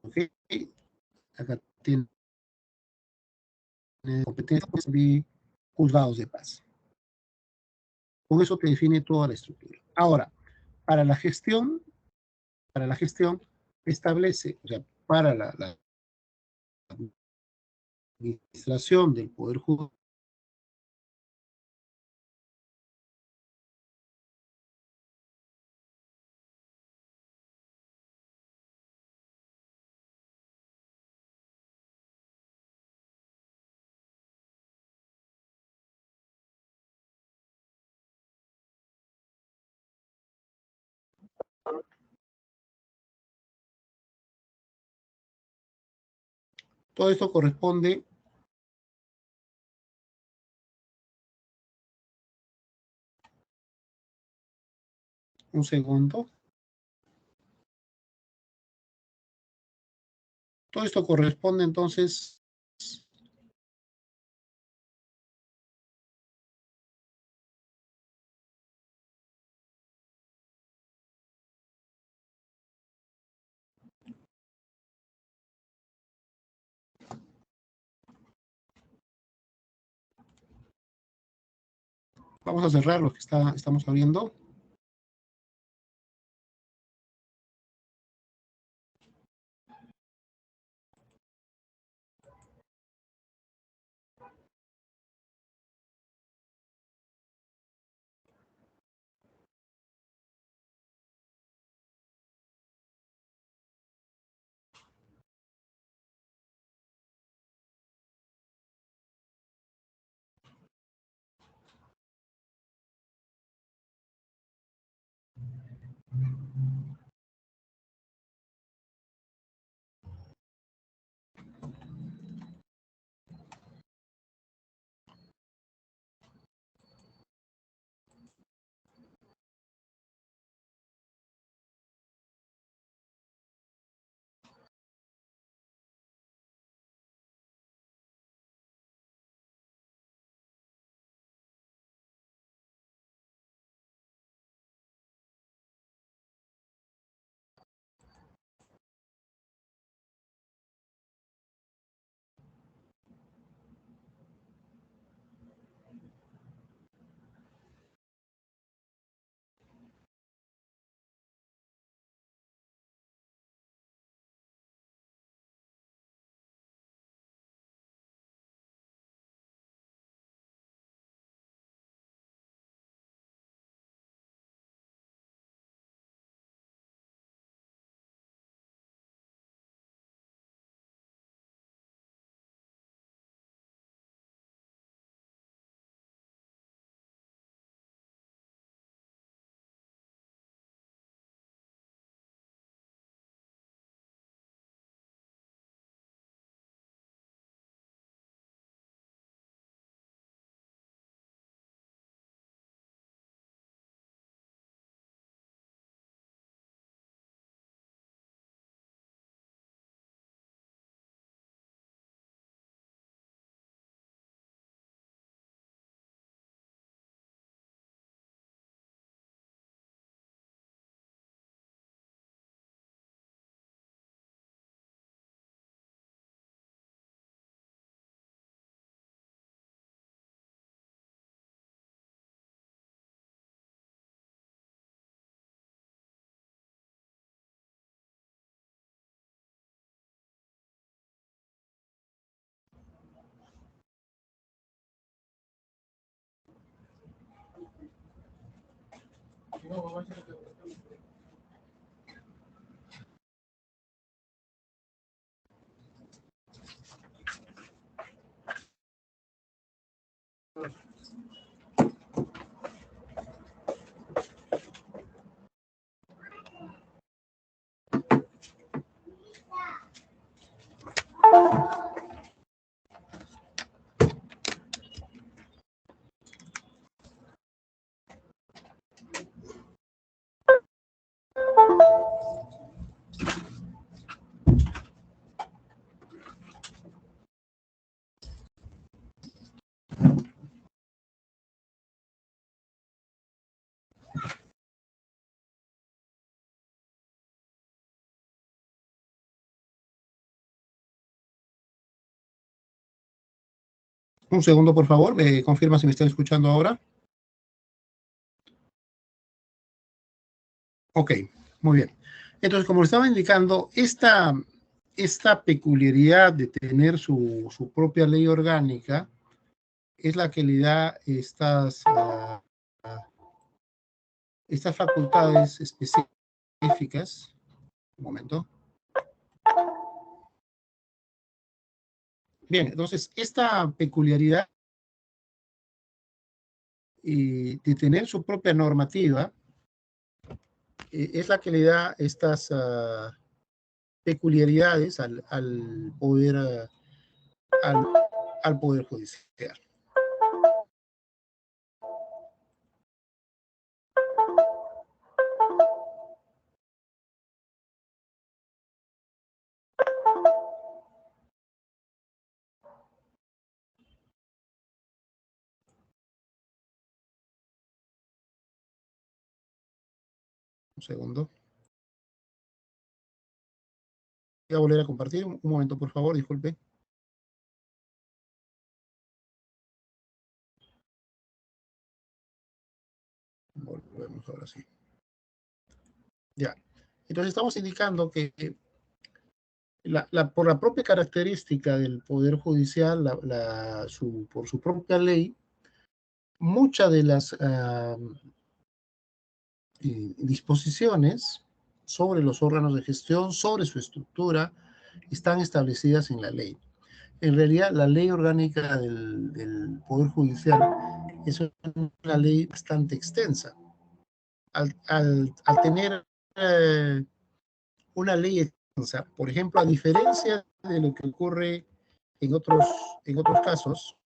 ¿Ok? Acá tienen competencias de juzgados de paz. Con eso te define toda la estructura. Ahora, para la gestión establece, o sea, para la administración del Poder Judicial, todo esto corresponde un segundo. Todo esto corresponde entonces vamos a cerrar lo que estamos abriendo. Un segundo, por favor, me confirma si me están escuchando ahora. Ok, muy bien. Entonces, como le estaba indicando, esta peculiaridad de tener su propia ley orgánica es la que le da estas facultades específicas. Un momento. Bien, entonces, esta peculiaridad de tener su propia normativa es la que le da estas peculiaridades al poder judicial. Un segundo. Voy a volver a compartir. Un momento, por favor, disculpe. Volvemos ahora sí. Ya. Entonces estamos indicando que por la propia característica del Poder Judicial, por su propia ley, muchas de las disposiciones sobre los órganos de gestión, sobre su estructura, están establecidas en la ley. En realidad, la ley orgánica del Poder Judicial es una ley bastante extensa. Al tener una ley extensa, por ejemplo, a diferencia de lo que ocurre en otros casos,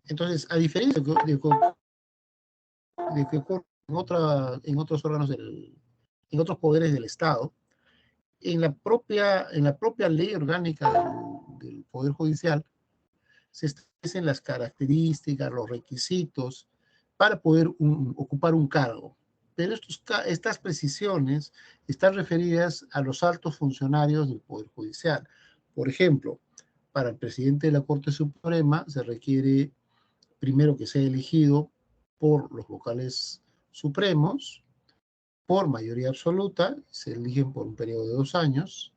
entonces, a diferencia de que ocurre en otros órganos en otros poderes del Estado, en la propia ley orgánica del Poder Judicial se establecen las características, los requisitos para poder ocupar un cargo. Pero estas precisiones están referidas a los altos funcionarios del Poder Judicial. Por ejemplo, para el presidente de la Corte Suprema se requiere primero que sea elegido por los vocales supremos, por mayoría absoluta, se eligen por un periodo de 2 años,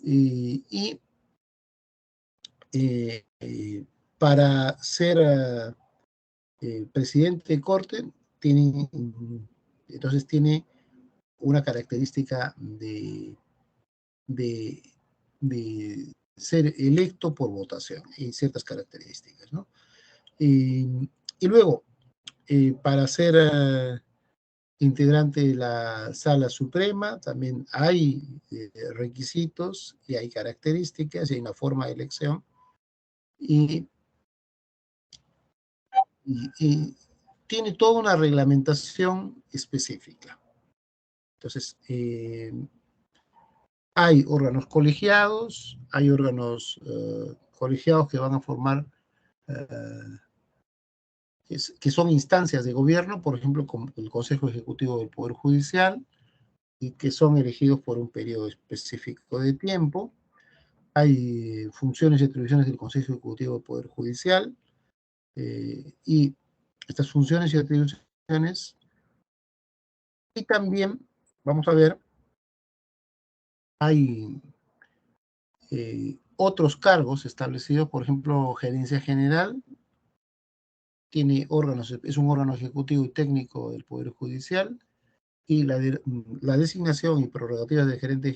y para ser presidente de corte, entonces tiene una característica de ser electo por votación y ciertas características, ¿no? Y luego, para ser integrante de la Sala Suprema, también hay requisitos y hay características y hay una forma de elección. Y tiene toda una reglamentación específica. Entonces, hay órganos colegiados, hay órganos colegiados que van a formar, que son instancias de gobierno, por ejemplo, como el Consejo Ejecutivo del Poder Judicial, y que son elegidos por un periodo específico de tiempo. Hay funciones y atribuciones del Consejo Ejecutivo del Poder Judicial, y estas funciones y atribuciones Y también, vamos a ver, hay otros cargos establecidos, por ejemplo, gerencia general, tiene órganos, es un órgano ejecutivo y técnico del Poder Judicial, y la designación y prerrogativas del gerente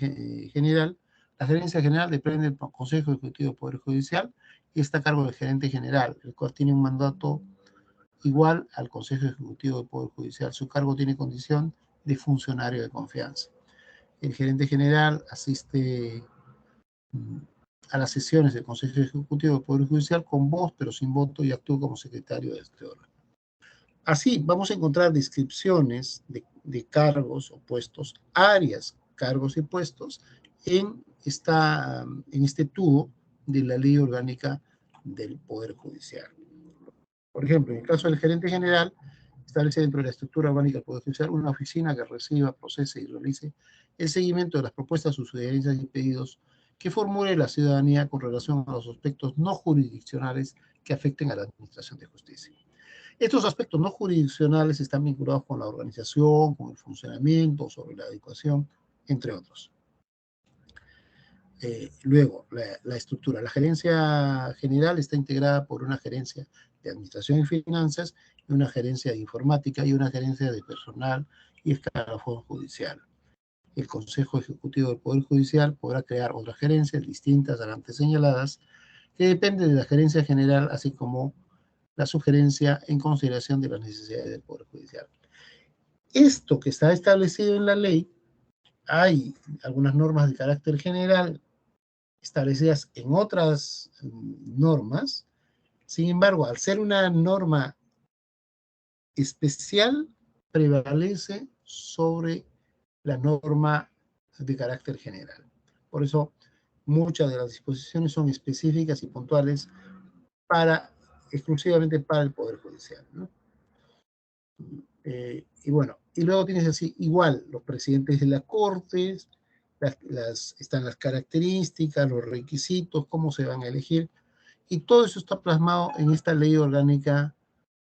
general. La gerencia general depende del Consejo Ejecutivo del Poder Judicial y está a cargo del gerente general, el cual tiene un mandato igual al Consejo Ejecutivo del Poder Judicial. Su cargo tiene condición de funcionario de confianza. El gerente general asiste a las sesiones del Consejo Ejecutivo del Poder Judicial con voz, pero sin voto, y actúa como secretario de este órgano. Así vamos a encontrar descripciones de cargos o puestos, áreas, cargos y puestos en este tubo de la Ley Orgánica del Poder Judicial. Por ejemplo, en el caso del gerente general, establece dentro de la estructura orgánica del Poder Judicial una oficina que reciba, procese y realice el seguimiento de las propuestas, sugerencias y pedidos que formule la ciudadanía con relación a los aspectos no jurisdiccionales que afecten a la administración de justicia. Estos aspectos no jurisdiccionales están vinculados con la organización, con el funcionamiento, sobre la adecuación, entre otros. Luego, la estructura. La gerencia general está integrada por una gerencia de administración y finanzas, y una gerencia de informática y una gerencia de personal y escalafón judicial. El Consejo Ejecutivo del Poder Judicial podrá crear otras gerencias distintas a las antes señaladas, que dependen de la gerencia general, así como la sugerencia en consideración de las necesidades del Poder Judicial. Esto que está establecido en la ley, hay algunas normas de carácter general establecidas en otras normas. Sin embargo, al ser una norma especial, prevalece sobre la norma de carácter general. Por eso, muchas de las disposiciones son específicas y puntuales exclusivamente para el Poder Judicial, ¿no? Y bueno, y luego tienes así, igual, los presidentes de las cortes, están las características, los requisitos, cómo se van a elegir, y todo eso está plasmado en esta ley orgánica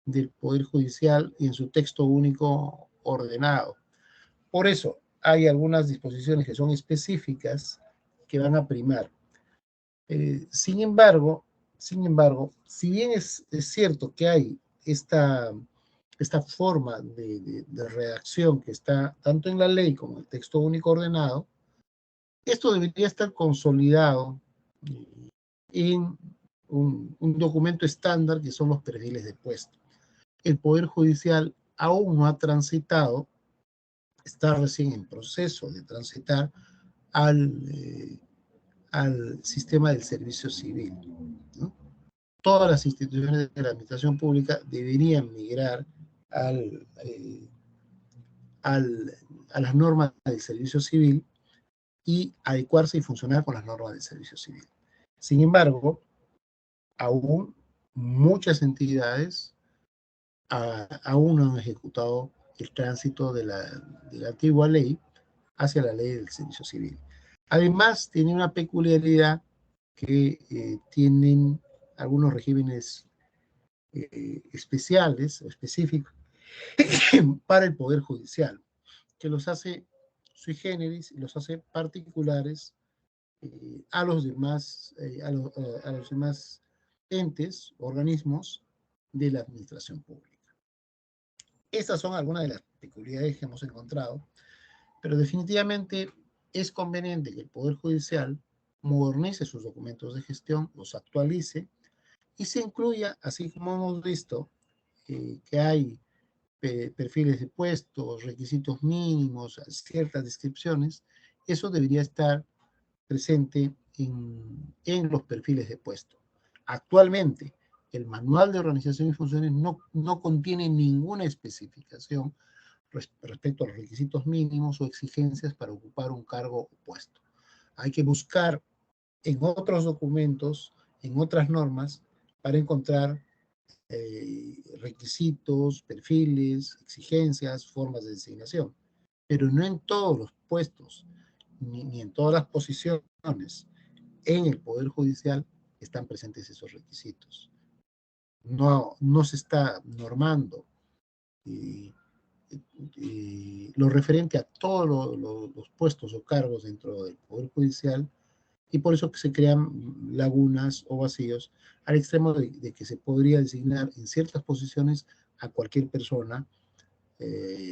del Poder Judicial y en su texto único ordenado. Por eso, hay algunas disposiciones que son específicas que van a primar. Sin embargo, si bien es cierto que hay esta forma de redacción que está tanto en la ley como en el texto único ordenado, esto debería estar consolidado en un documento estándar que son los perfiles de puesto. El Poder Judicial aún no ha transitado, está recién en proceso de transitar al sistema del servicio civil, ¿no? Todas las instituciones de la administración pública deberían migrar a las normas del servicio civil y adecuarse y funcionar con las normas del servicio civil. Sin embargo, aún muchas entidades aún no han ejecutado el tránsito de la antigua ley hacia la ley del servicio civil. Además, tiene una peculiaridad que tienen algunos regímenes especiales o específicos para el Poder Judicial, que los hace sui generis y los hace particulares a los demás entes, organismos de la administración pública. Estas son algunas de las peculiaridades que hemos encontrado, pero definitivamente es conveniente que el Poder Judicial modernice sus documentos de gestión, los actualice y se incluya, así como hemos visto, que hay perfiles de puestos, requisitos mínimos, ciertas descripciones, eso debería estar presente en los perfiles de puesto. Actualmente, el Manual de Organización y Funciones no contiene ninguna especificación respecto a los requisitos mínimos o exigencias para ocupar un cargo o puesto. Hay que buscar en otros documentos, en otras normas, para encontrar requisitos, perfiles, exigencias, formas de designación, pero no en todos los puestos, ni en todas las posiciones en el Poder Judicial están presentes esos requisitos. No se está normando lo referente a todos los puestos o cargos dentro del Poder Judicial, y por eso que se crean lagunas o vacíos al extremo de que se podría designar en ciertas posiciones a cualquier persona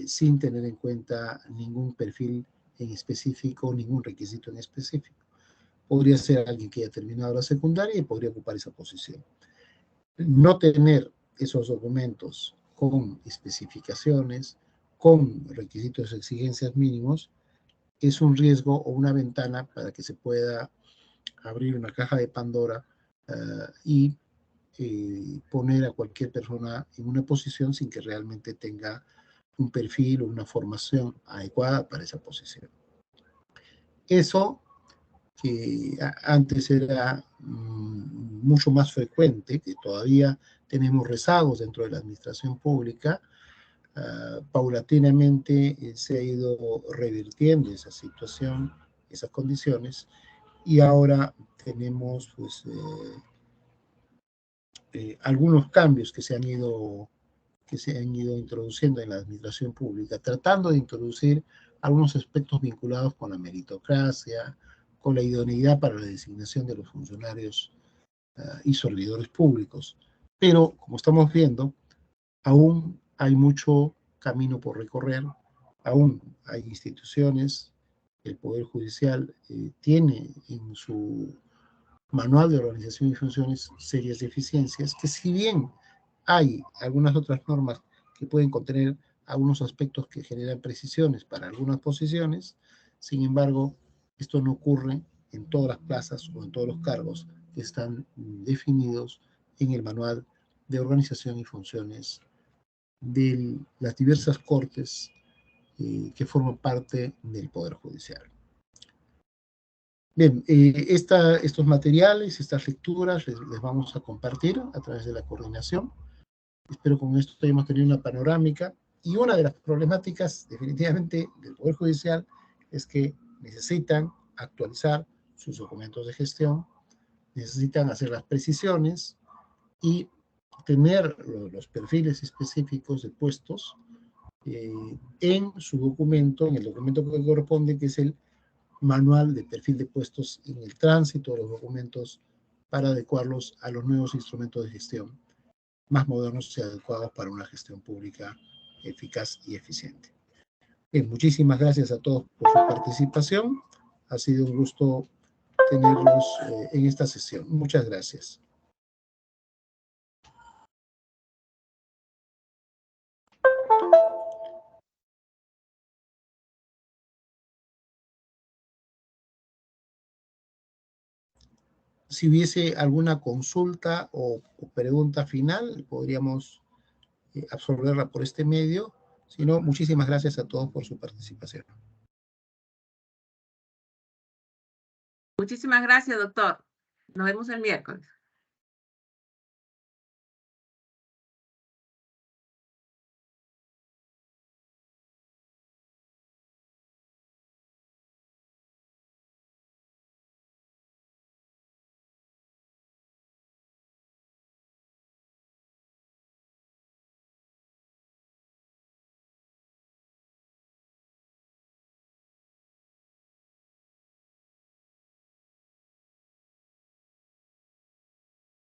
sin tener en cuenta ningún perfil en específico, ningún requisito en específico. Podría ser alguien que haya terminado la secundaria y podría ocupar esa posición. No tener esos documentos con especificaciones, con requisitos de exigencias mínimos, es un riesgo o una ventana para que se pueda abrir una caja de Pandora y poner a cualquier persona en una posición sin que realmente tenga un perfil o una formación adecuada para esa posición. Eso que antes era mucho más frecuente, que todavía tenemos rezagos dentro de la administración pública, paulatinamente se ha ido revirtiendo esa situación, esas condiciones, y ahora tenemos pues, algunos cambios que se han ido introduciendo en la administración pública, tratando de introducir algunos aspectos vinculados con la meritocracia, con la idoneidad para la designación de los funcionarios y servidores públicos. Pero, como estamos viendo, aún hay mucho camino por recorrer, aún hay instituciones, el Poder Judicial tiene en su manual de organización y funciones serias deficiencias, que si bien hay algunas otras normas que pueden contener algunos aspectos que generan precisiones para algunas posiciones, sin embargo, esto no ocurre en todas las plazas o en todos los cargos que están definidos en el manual de organización y funciones de las diversas cortes que forman parte del Poder Judicial. Bien, estos materiales, estas lecturas les vamos a compartir a través de la coordinación. Espero con esto hayamos tenido una panorámica, y una de las problemáticas definitivamente del Poder Judicial es que necesitan actualizar sus documentos de gestión, necesitan hacer las precisiones y tener los perfiles específicos de puestos en su documento, en el documento que corresponde, que es el manual de perfil de puestos en el tránsito de los documentos para adecuarlos a los nuevos instrumentos de gestión más modernos y adecuados para una gestión pública eficaz y eficiente. Bien, muchísimas gracias a todos por su participación. Ha sido un gusto tenerlos en esta sesión. Muchas gracias. Si hubiese alguna consulta o pregunta final, podríamos absorberla por este medio. Si no, muchísimas gracias a todos por su participación. Muchísimas gracias, doctor. Nos vemos el miércoles.